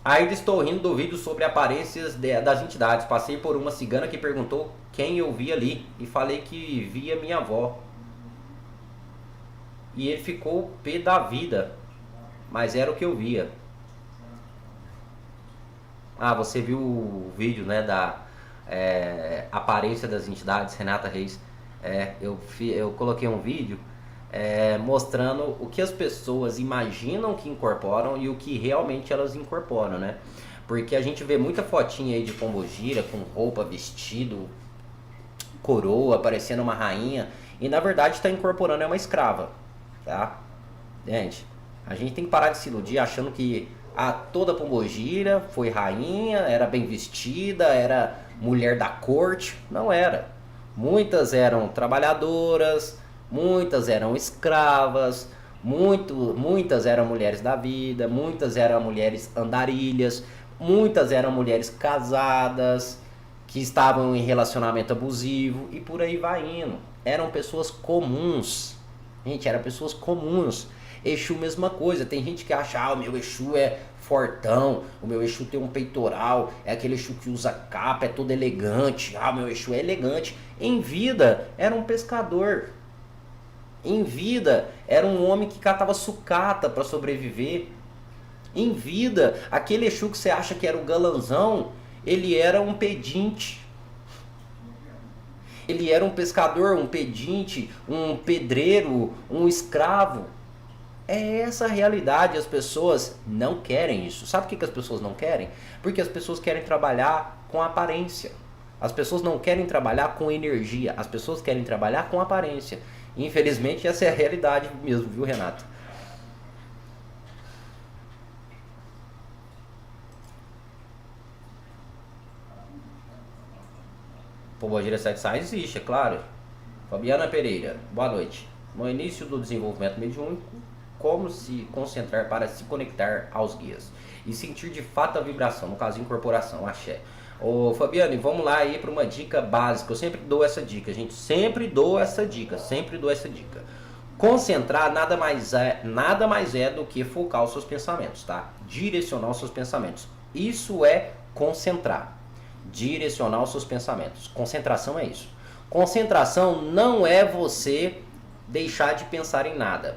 Ainda estou rindo do vídeo sobre aparências das entidades. Passei por uma cigana que perguntou quem eu vi ali e falei que via minha avó. E ele ficou pé da vida, mas era o que eu via. Você viu o vídeo, né, da aparência das entidades, Renata Reis. Eu coloquei um vídeo mostrando o que as pessoas imaginam que incorporam e o que realmente elas incorporam, né? Porque a gente vê muita fotinha aí de pombogira com roupa, vestido, coroa, parecendo uma rainha, e na verdade está incorporando uma escrava, tá? Gente, a gente tem que parar de se iludir achando que toda pombogira foi rainha, era bem vestida, era mulher da corte. Não era. Muitas eram trabalhadoras, muitas eram escravas, muitas eram mulheres da vida, muitas eram mulheres andarilhas, muitas eram mulheres casadas, que estavam em relacionamento abusivo e por aí vai indo. Eram pessoas comuns. Gente, eram pessoas comuns. Exu, mesma coisa. Tem gente que acha, o meu Exu é fortão, o meu Exu tem um peitoral, é aquele Exu que usa capa, é todo elegante. O meu Exu é elegante. Em vida, era um pescador. Em vida, era um homem que catava sucata para sobreviver. Em vida, aquele Exu que você acha que era o galanzão, ele era um pedinte. Ele era um pescador, um pedinte, um pedreiro, um escravo. É essa a realidade, as pessoas não querem isso. Sabe por que as pessoas não querem? Porque as pessoas querem trabalhar com aparência. As pessoas não querem trabalhar com energia, as pessoas querem trabalhar com aparência. Infelizmente essa é a realidade mesmo, viu, Renato? Pombogira 7 Sai existe, é claro. Fabiana Pereira, boa noite. No início do desenvolvimento mediúnico, como se concentrar para se conectar aos guias e sentir de fato a vibração, no caso incorporação, axé. Ô Fabiane, vamos lá aí para uma dica básica. Eu sempre dou essa dica, gente. Sempre dou essa dica. Concentrar nada mais é do que focar os seus pensamentos, tá? Direcionar os seus pensamentos. Isso é concentrar. Direcionar os seus pensamentos. Concentração é isso. Concentração não é você deixar de pensar em nada.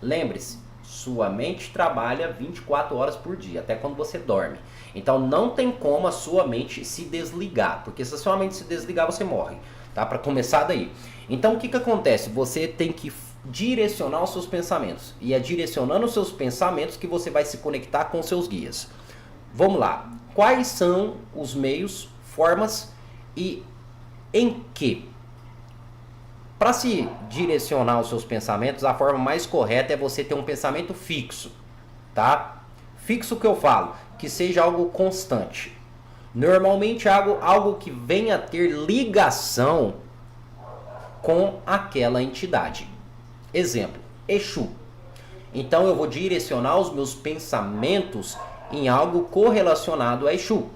Lembre-se, sua mente trabalha 24 horas por dia, até quando você dorme. Então não tem como a sua mente se desligar, porque se a sua mente se desligar, você morre, tá? Para começar daí. Então o que acontece? Você tem que direcionar os seus pensamentos, e é direcionando os seus pensamentos que você vai se conectar com os seus guias. Vamos lá. Quais são os meios, formas e em que? Para se direcionar os seus pensamentos, a forma mais correta é você ter um pensamento fixo, tá? Fixo que eu falo, que seja algo constante. Normalmente algo que venha a ter ligação com aquela entidade. Exemplo, Exu. Então eu vou direcionar os meus pensamentos em algo correlacionado a Exu.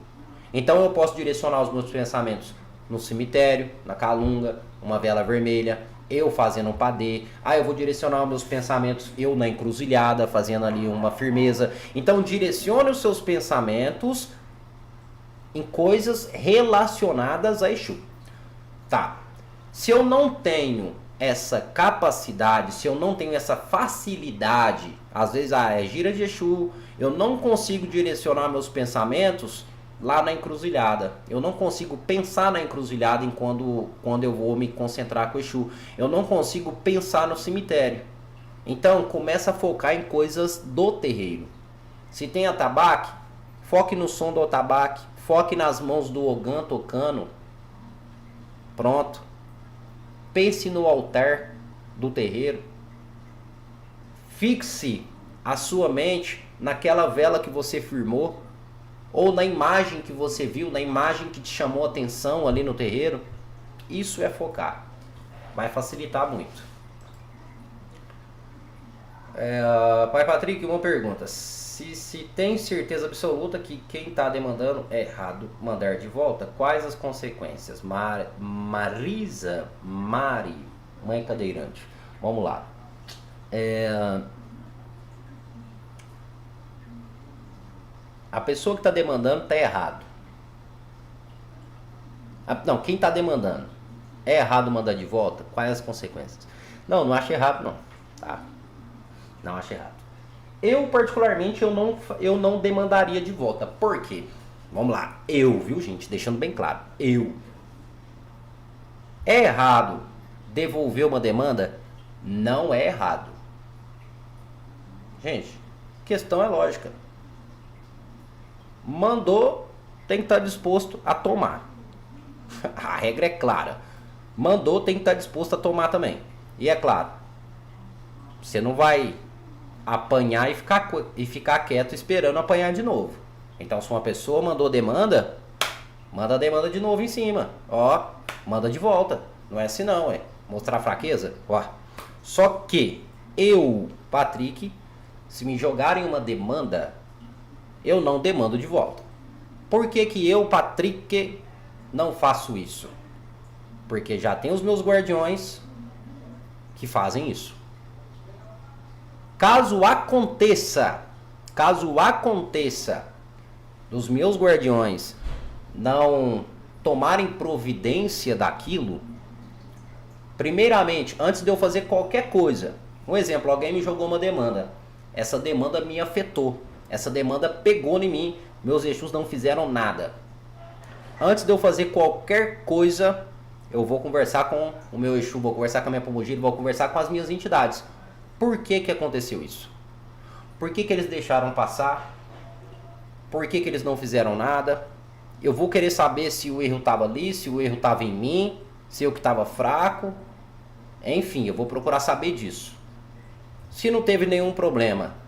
Então eu posso direcionar os meus pensamentos no cemitério, na calunga, uma vela vermelha, eu fazendo um padê. Eu vou direcionar os meus pensamentos, eu na encruzilhada, fazendo ali uma firmeza. Então direcione os seus pensamentos em coisas relacionadas a Exu. Tá. Se eu não tenho essa capacidade, se eu não tenho essa facilidade, às vezes é gira de Exu, eu não consigo direcionar meus pensamentos lá na encruzilhada. Eu não consigo pensar na encruzilhada quando eu vou me concentrar com o Exu. Eu não consigo pensar no cemitério. Então começa a focar em coisas do terreiro. Se tem atabaque, foque no som do atabaque, foque nas mãos do Ogã tocando. Pronto. Pense no altar do terreiro. Fixe a sua mente naquela vela que você firmou, ou na imagem que você viu, na imagem que te chamou a atenção ali no terreiro. Isso é focar. Vai facilitar muito. Pai Patrick, uma pergunta. Se tem certeza absoluta que quem está demandando é errado mandar de volta, quais as consequências? Mari, mãe cadeirante. Vamos lá. A pessoa que está demandando está errado. Não, quem está demandando é errado mandar de volta? Quais as consequências? Não acho errado não. Tá? Não acho errado. Eu particularmente eu não demandaria de volta. Por quê? Vamos lá. Viu gente? Deixando bem claro. É errado devolver uma demanda? Não é errado. Gente, questão é lógica. Mandou, tem que estar disposto a tomar. A regra é clara. Mandou, tem que estar disposto a tomar também. E é claro, você não vai apanhar e ficar quieto esperando apanhar de novo. Então se uma pessoa mandou demanda, manda a demanda de novo em cima. Manda de volta. Não é assim não, mostrar fraqueza. Só que eu, Patrick, se me jogarem uma demanda, eu não demando de volta. Por que eu, Patrick, não faço isso? Porque já tem os meus guardiões que fazem isso. Caso aconteça dos meus guardiões não tomarem providência daquilo, primeiramente, antes de eu fazer qualquer coisa, um exemplo, alguém me jogou uma demanda, essa demanda me afetou, Essa demanda pegou em mim, meus Exus não fizeram nada. Antes de eu fazer qualquer coisa, eu vou conversar com o meu Exu, vou conversar com a minha Pombogira, vou conversar com as minhas entidades. Por que que aconteceu isso? Por que que eles deixaram passar? Por que que eles não fizeram nada? Eu vou querer saber se o erro estava ali, se o erro estava em mim, se eu que estava fraco. Enfim, eu vou procurar saber disso. Se não teve nenhum problema,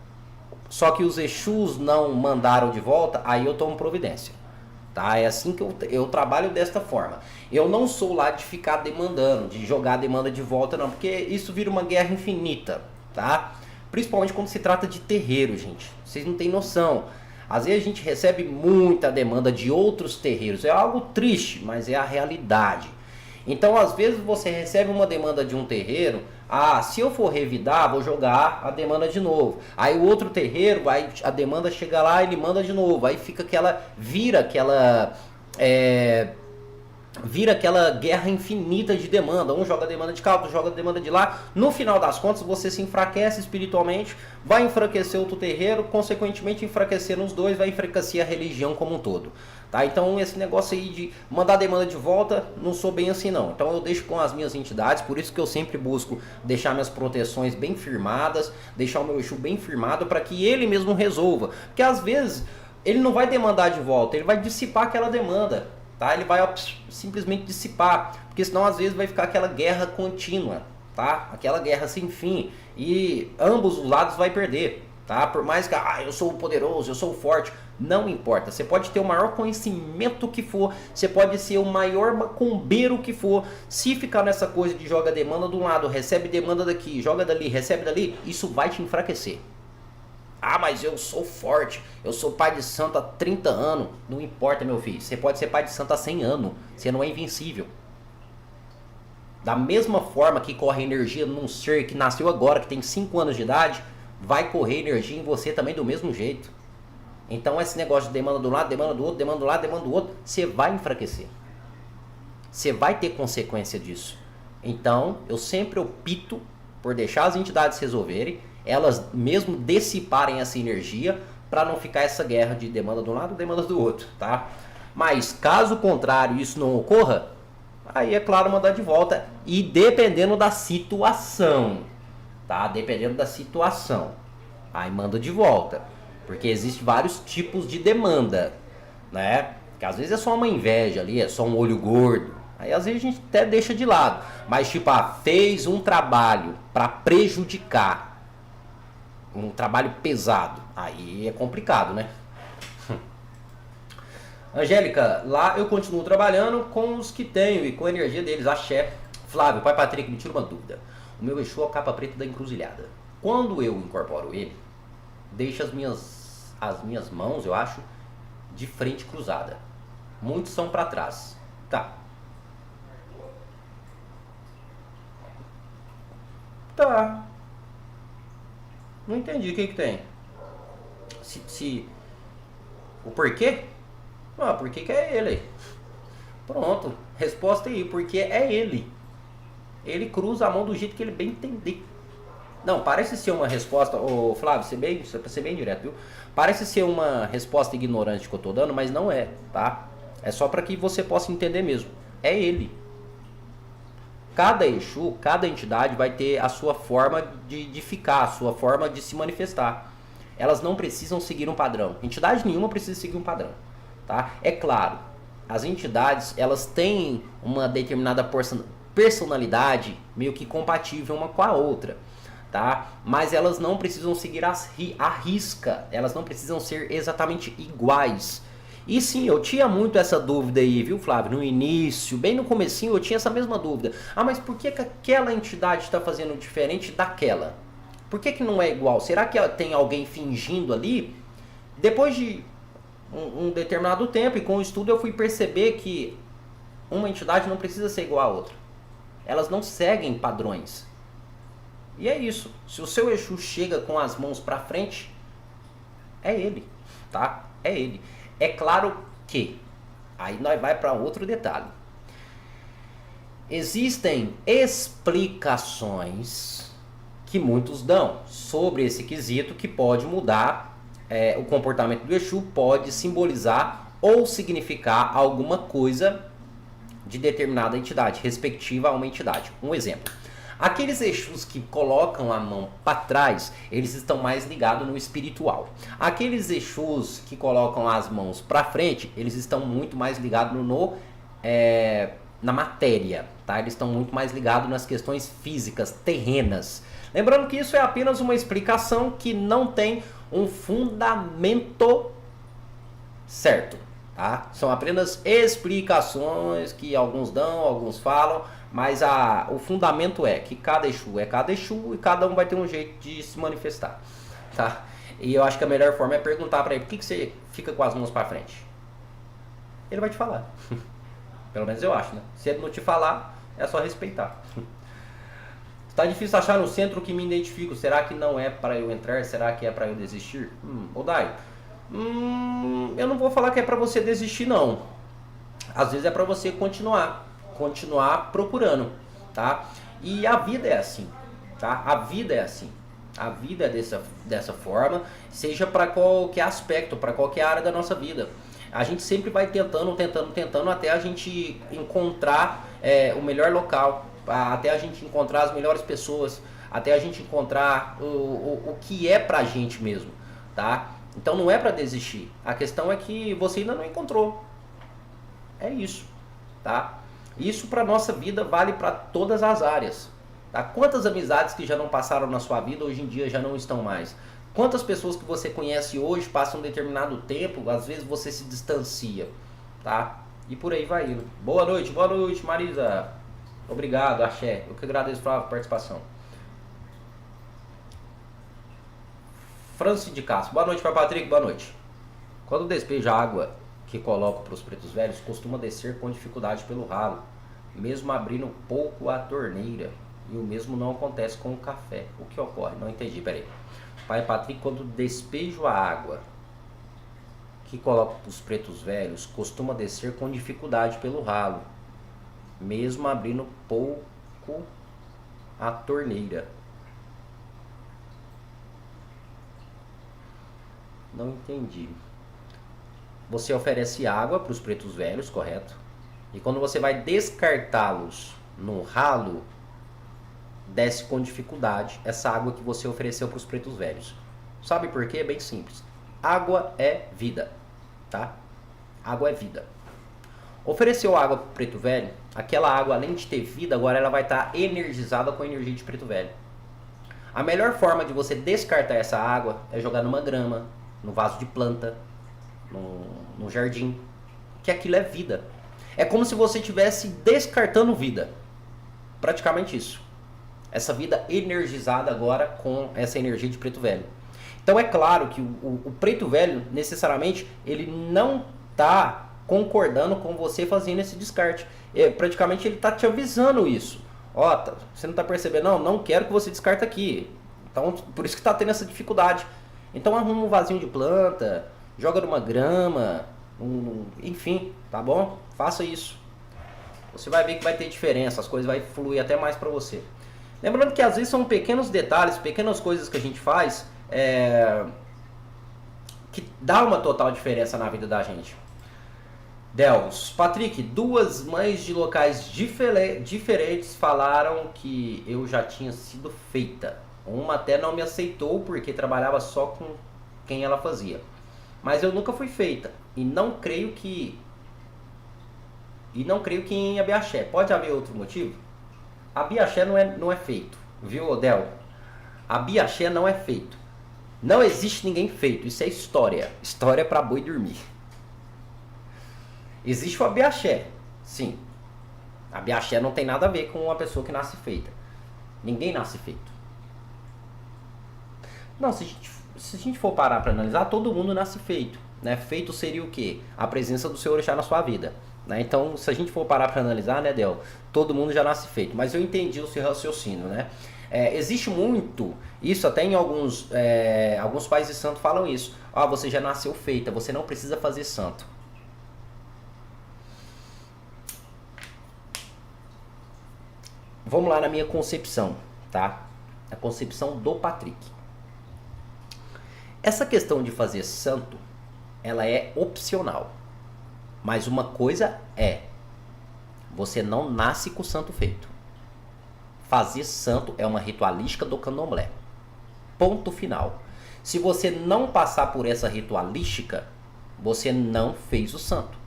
só que os Exus não mandaram de volta, aí eu tomo providência. Tá? É assim que eu trabalho desta forma. Eu não sou lá de ficar demandando, de jogar a demanda de volta, não, porque isso vira uma guerra infinita, tá? Principalmente quando se trata de terreiro, gente. Vocês não têm noção. Às vezes a gente recebe muita demanda de outros terreiros. É algo triste, mas é a realidade. Então, às vezes você recebe uma demanda de um terreiro. Ah, se eu for revidar, vou jogar a demanda de novo. Aí o outro terreiro, a demanda chega lá, ele manda de novo. Aí fica vira aquela guerra infinita de demanda. Um joga a demanda de cá, outro joga a demanda de lá. No final das contas, você se enfraquece espiritualmente, vai enfraquecer outro terreiro, consequentemente enfraquecendo os dois, vai enfraquecer a religião como um todo. Tá? Então esse negócio aí de mandar a demanda de volta, não sou bem assim não. Então eu deixo com as minhas entidades, por isso que eu sempre busco deixar minhas proteções bem firmadas, deixar o meu Exu bem firmado para que ele mesmo resolva. Porque às vezes ele não vai demandar de volta, ele vai dissipar aquela demanda. Tá? Ele vai simplesmente dissipar, porque senão às vezes vai ficar aquela guerra contínua, tá? Aquela guerra sem fim, e ambos os lados vai perder, tá? Por mais que eu sou poderoso, eu sou forte, não importa. Você pode ter o maior conhecimento que for, você pode ser o maior macumbeiro que for, se ficar nessa coisa de joga demanda de um lado, recebe demanda daqui, joga dali, recebe dali, isso vai te enfraquecer. Ah, mas eu sou forte, eu sou pai de santo há 30 anos. Não importa, meu filho, você pode ser pai de santo há 100 anos, você não é invencível. Da mesma forma que corre energia num ser que nasceu agora, que tem 5 anos de idade, vai correr energia em você também do mesmo jeito. Então esse negócio de demanda do lado, demanda do outro, demanda do lado, demanda do outro, você vai enfraquecer. Você vai ter consequência disso. Então eu sempre opto por deixar as entidades resolverem, elas mesmo dissiparem essa energia para não ficar essa guerra de demanda de um lado e demanda do outro, tá? Mas caso contrário isso não ocorra, aí é claro mandar de volta e dependendo da situação, tá? Dependendo da situação, aí manda de volta, porque existem vários tipos de demanda, né? Que às vezes é só uma inveja ali, é só um olho gordo. Aí às vezes a gente até deixa de lado, mas tipo, fez um trabalho para prejudicar, um trabalho pesado, aí é complicado, né? Angélica, lá eu continuo trabalhando com os que tenho e com a energia deles, axé. Flávio, pai Patrick, me tira uma dúvida. O meu Exu é a capa preta da encruzilhada. Quando eu incorporo ele, deixa as minhas mãos, eu acho, de frente cruzada. Muitos são para trás. Tá. Tá. Não entendi o que tem. O porquê? Ah, porque que é ele. Pronto. Resposta aí. Porque é ele. Ele cruza a mão do jeito que ele bem entender. Não, parece ser uma resposta... Ô, Flávio, pra ser bem direto, viu? Parece ser uma resposta ignorante que eu tô dando, mas não é, tá? É só para que você possa entender mesmo. É ele. Cada Exu, cada entidade vai ter a sua forma de ficar, a sua forma de se manifestar. Elas não precisam seguir um padrão. Entidade nenhuma precisa seguir um padrão, tá? É claro, as entidades, elas têm uma determinada personalidade meio que compatível uma com a outra, tá? Mas elas não precisam seguir a risca, elas não precisam ser exatamente iguais. E sim, eu tinha muito essa dúvida aí, viu, Flávio? No início, bem no comecinho, eu tinha essa mesma dúvida. Ah, mas por que aquela entidade está fazendo diferente daquela? Por que não é igual? Será que tem alguém fingindo ali? Depois de um determinado tempo e com o estudo eu fui perceber que uma entidade não precisa ser igual a outra. Elas não seguem padrões. E é isso. Se o seu Exu chega com as mãos para frente, é ele, tá? É ele. É claro que, aí nós vai para outro detalhe. Existem explicações que muitos dão sobre esse quesito que pode mudar o comportamento do Exu pode simbolizar ou significar alguma coisa de determinada entidade, respectiva a uma entidade. Um exemplo. Aqueles Exus que colocam a mão para trás, eles estão mais ligados no espiritual. Aqueles Exus que colocam as mãos para frente, eles estão muito mais ligados na matéria, tá? Eles estão muito mais ligados nas questões físicas, terrenas. Lembrando que isso é apenas uma explicação que não tem um fundamento certo, tá? São apenas explicações que alguns dão, alguns falam, mas o fundamento é que cada Exu é cada Exu e cada um vai ter um jeito de se manifestar, tá? E eu acho que a melhor forma é perguntar para ele: por que você fica com as mãos para frente? Ele vai te falar. Pelo menos eu acho, né? Se ele não te falar, é só respeitar. Tá difícil achar no centro que me identifico. Será que não é para eu entrar? Será que é para eu desistir? Odai, eu não vou falar que é para você desistir, não. Às vezes é para você continuar procurando, tá? E a vida é assim, tá? A vida é assim. A vida é dessa forma, seja para qualquer aspecto, para qualquer área da nossa vida. A gente sempre vai tentando até a gente encontrar o melhor local, até a gente encontrar as melhores pessoas, até a gente encontrar o que é pra gente mesmo, tá? Então não é pra desistir. A questão é que você ainda não encontrou. É isso, tá? Isso pra nossa vida vale pra todas as áreas, tá? Quantas amizades que já não passaram na sua vida hoje em dia já não estão mais? Quantas pessoas que você conhece hoje passam um determinado tempo, às vezes você se distancia, tá? E por aí vai indo. Boa noite, Marisa. Obrigado, Axé. Eu que agradeço pela participação. Francis de Castro. Boa noite para Patrick, boa noite. Quando despeja a água que coloco para os pretos velhos, costuma descer com dificuldade pelo ralo, mesmo abrindo pouco a torneira. E o mesmo não acontece com o café. O que ocorre? Não entendi, peraí. Pai Patrick, quando despejo a água que coloco para os pretos velhos, costuma descer com dificuldade pelo ralo, mesmo abrindo pouco a torneira. Não entendi. Você oferece água para os pretos velhos, correto? E quando você vai descartá-los no ralo, desce com dificuldade essa água que você ofereceu para os pretos velhos. Sabe por quê? É bem simples. Água é vida, tá? Água é vida. Ofereceu água para o preto velho, aquela água, além de ter vida, agora ela vai estar energizada com a energia de preto velho. A melhor forma de você descartar essa água é jogar numa grama, no vaso de planta, no jardim, que aquilo é vida. É como se você estivesse descartando vida. Praticamente isso. Essa vida energizada agora com essa energia de preto velho. Então é claro que o preto velho, necessariamente, ele não está concordando com você fazendo esse descarte. Praticamente ele está te avisando isso. Ó, você não está percebendo? Não quero que você descarte aqui. Então, por isso que está tendo essa dificuldade. Então arruma um vasinho de planta, joga numa grama, enfim, tá bom? Faça isso. Você vai ver que vai ter diferença, as coisas vão fluir até mais para você. Lembrando que às vezes são pequenos detalhes, pequenas coisas que a gente faz que dá uma total diferença na vida da gente. Dels, Patrick, 2 mães de locais diferentes falaram que eu já tinha sido feita. Uma até não me aceitou porque trabalhava só com quem ela fazia. Mas eu nunca fui feita. E não creio que em Abiaxé. Pode haver outro motivo? Abiaxé não é feito. Viu, Odel? Abiaxé não é feito. Não existe ninguém feito. Isso é história. História para boi dormir. Existe o Abiaxé. Sim. Abiaxé não tem nada a ver com uma pessoa que nasce feita. Ninguém nasce feito. Não, se a gente for parar para analisar, todo mundo nasce feito, né? Feito seria o quê? A presença do seu orixá na sua vida, né? Então, se a gente for parar para analisar, né, Del? Todo mundo já nasce feito. Mas eu entendi o seu raciocínio, né? Existe muito, isso até em alguns pais de santo falam isso. Você já nasceu feita, você não precisa fazer santo. Vamos lá na minha concepção, tá? A concepção do Patrick. Essa questão de fazer santo, ela é opcional. Mas uma coisa é, você não nasce com o santo feito. Fazer santo é uma ritualística do candomblé. Ponto final. Se você não passar por essa ritualística, você não fez o santo.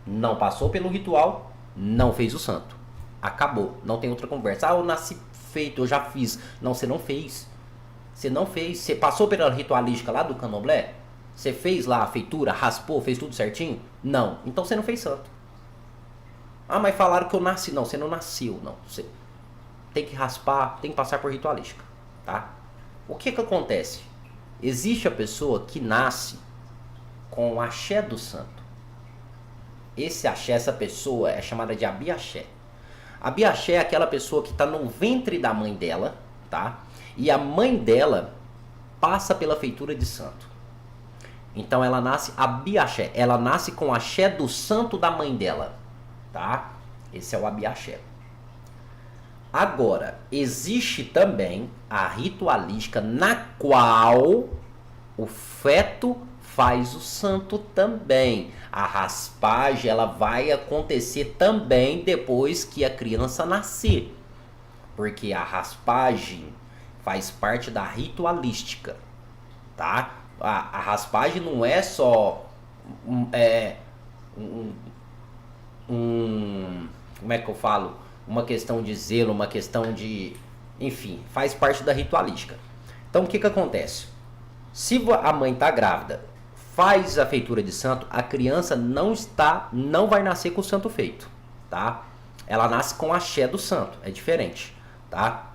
Não passou pelo ritual, não fez o santo. Acabou, não tem outra conversa. Ah, eu nasci feito, eu já fiz. Não, você não fez. Você não fez. Você passou pela ritualística lá do candomblé? Você fez lá a feitura, raspou, fez tudo certinho? Não. Então você não fez santo. Ah, mas falaram que eu nasci. Não, você não nasceu, não. Você tem que raspar, tem que passar por ritualística, tá? O que que acontece? Existe a pessoa que nasce com o axé do santo. Esse axé, essa pessoa é chamada de abiaxé. Abiaxé é aquela pessoa que está no ventre da mãe dela, tá? E a mãe dela passa pela feitura de santo. Então ela nasce abiaxé. Ela nasce com o axé do santo da mãe dela, tá? Esse é o abiaxé. Agora, existe também a ritualística na qual o feto faz o santo também. A raspagem ela vai acontecer também depois que a criança nascer. Porque a raspagem faz parte da ritualística, tá? A raspagem não é só como é que eu falo? Uma questão de zelo, uma questão de... Enfim, faz parte da ritualística. Então o que que acontece? Se a mãe está grávida, faz a feitura de santo, a criança não vai nascer com o santo feito, tá? Ela nasce com o axé do santo, é diferente, tá?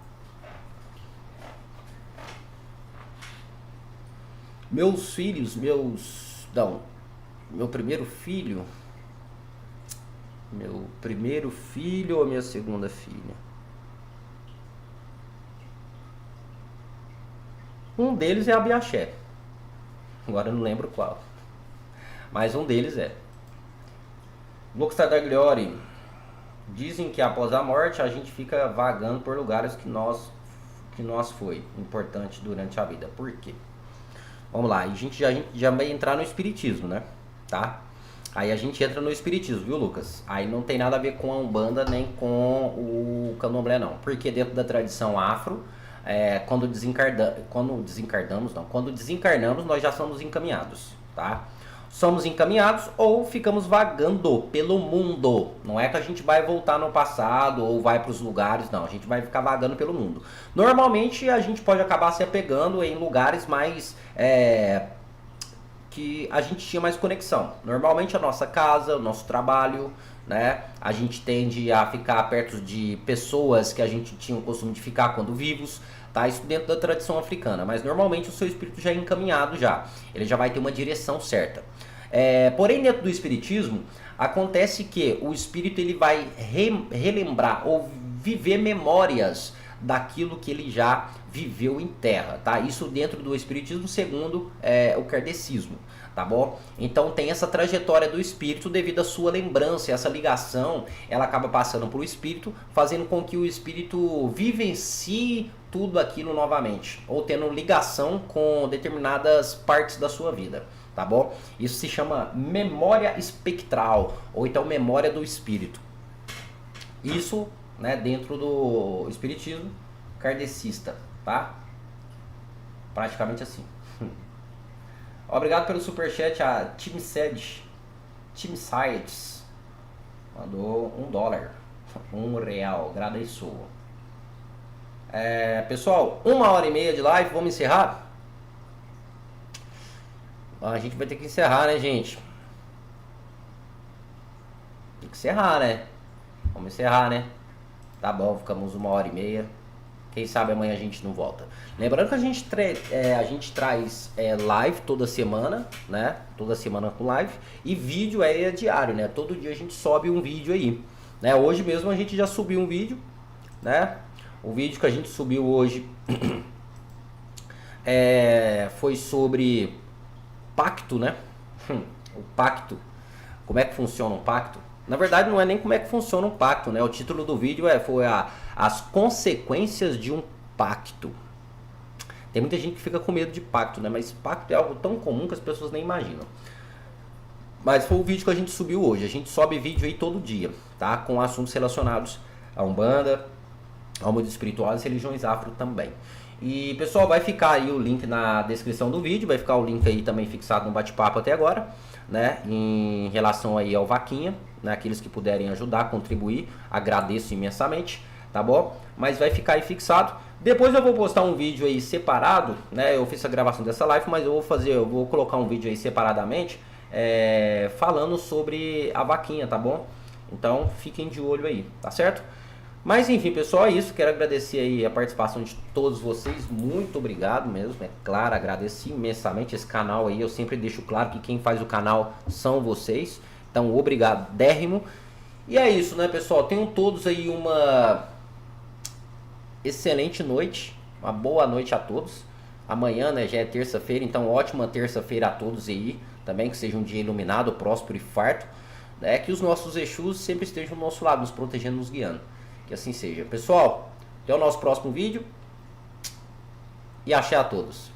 Meu primeiro filho ou minha segunda filha? Um deles é abiaxé. Agora eu não lembro qual. Mas um deles é. Lucas Tardagliori. Dizem que após a morte a gente fica vagando por lugares que nós foi importante durante a vida. Por quê? Vamos lá, a gente já vai entrar no espiritismo, né? Tá? Aí a gente entra no espiritismo, viu, Lucas? Aí não tem nada a ver com a Umbanda nem com o candomblé, não. Porque dentro da tradição afro, quando desencarnamos, nós já somos encaminhados, tá? Somos encaminhados ou ficamos vagando pelo mundo. Não é que a gente vai voltar no passado ou vai para os lugares, não. A gente vai ficar vagando pelo mundo. Normalmente a gente pode acabar se apegando em lugares mais... que a gente tinha mais conexão. Normalmente a nossa casa, o nosso trabalho, né? A gente tende a ficar perto de pessoas que a gente tinha o costume de ficar quando vivos, tá? Isso dentro da tradição africana, mas normalmente o seu espírito já é encaminhado já. Ele já vai ter uma direção certa. Porém, dentro do espiritismo, acontece que o espírito ele vai relembrar ou viver memórias daquilo que ele já viveu em terra, tá? Isso dentro do espiritismo segundo o kardecismo, tá bom? Então tem essa trajetória do espírito devido à sua lembrança, essa ligação, ela acaba passando para o espírito, fazendo com que o espírito vivencie tudo aquilo novamente, ou tendo ligação com determinadas partes da sua vida, tá bom? Isso se chama memória espectral, ou então memória do espírito. Isso, né, dentro do espiritismo kardecista, tá? Praticamente assim. Obrigado pelo superchat a Team Sites mandou $1, R$1, agradeço. Pessoal, 1h30 de live, vamos encerrar? A gente vai ter que encerrar, né, gente? Tem que encerrar, né? Vamos encerrar, né? Tá bom, ficamos 1h30. Quem sabe amanhã a gente não volta. Lembrando que a gente traz live toda semana, né? Toda semana com live. E vídeo é diário, né? Todo dia a gente sobe um vídeo aí, né? Hoje mesmo a gente já subiu um vídeo, né? O vídeo que a gente subiu hoje foi sobre pacto, né? O pacto. Como é que funciona um pacto? Na verdade não é nem como é que funciona um pacto, né? O título do vídeo foi as consequências de um pacto. Tem muita gente que fica com medo de pacto, né? Mas pacto é algo tão comum que as pessoas nem imaginam. Mas foi o vídeo que a gente subiu hoje. A gente sobe vídeo aí todo dia, tá? Com assuntos relacionados a Umbanda, ao mundo espiritual e as religiões afro também. E pessoal, vai ficar aí o link na descrição do vídeo, vai ficar o link aí também fixado no bate-papo até agora, né? Em relação aí ao Vaquinha, né? Aqueles que puderem ajudar, contribuir, agradeço imensamente, tá bom? Mas vai ficar aí fixado. Depois eu vou postar um vídeo aí separado, né? Eu fiz a gravação dessa live, mas eu vou colocar um vídeo aí separadamente, falando sobre a vaquinha, tá bom? Então fiquem de olho aí, tá certo? Mas enfim, pessoal, é isso. Quero agradecer aí a participação de todos vocês. Muito obrigado mesmo, é claro, agradeço imensamente esse canal aí. Eu sempre deixo claro que quem faz o canal são vocês. Então, obrigado, dérrimo. E é isso, né, pessoal? Tenham todos aí uma excelente noite, uma boa noite a todos. Amanhã, né, já é terça-feira, então ótima terça-feira a todos aí. Também que seja um dia iluminado, próspero e farto. Que os nossos Exus sempre estejam do nosso lado, nos protegendo, nos guiando. Que assim seja. Pessoal, até o nosso próximo vídeo. E axé a todos.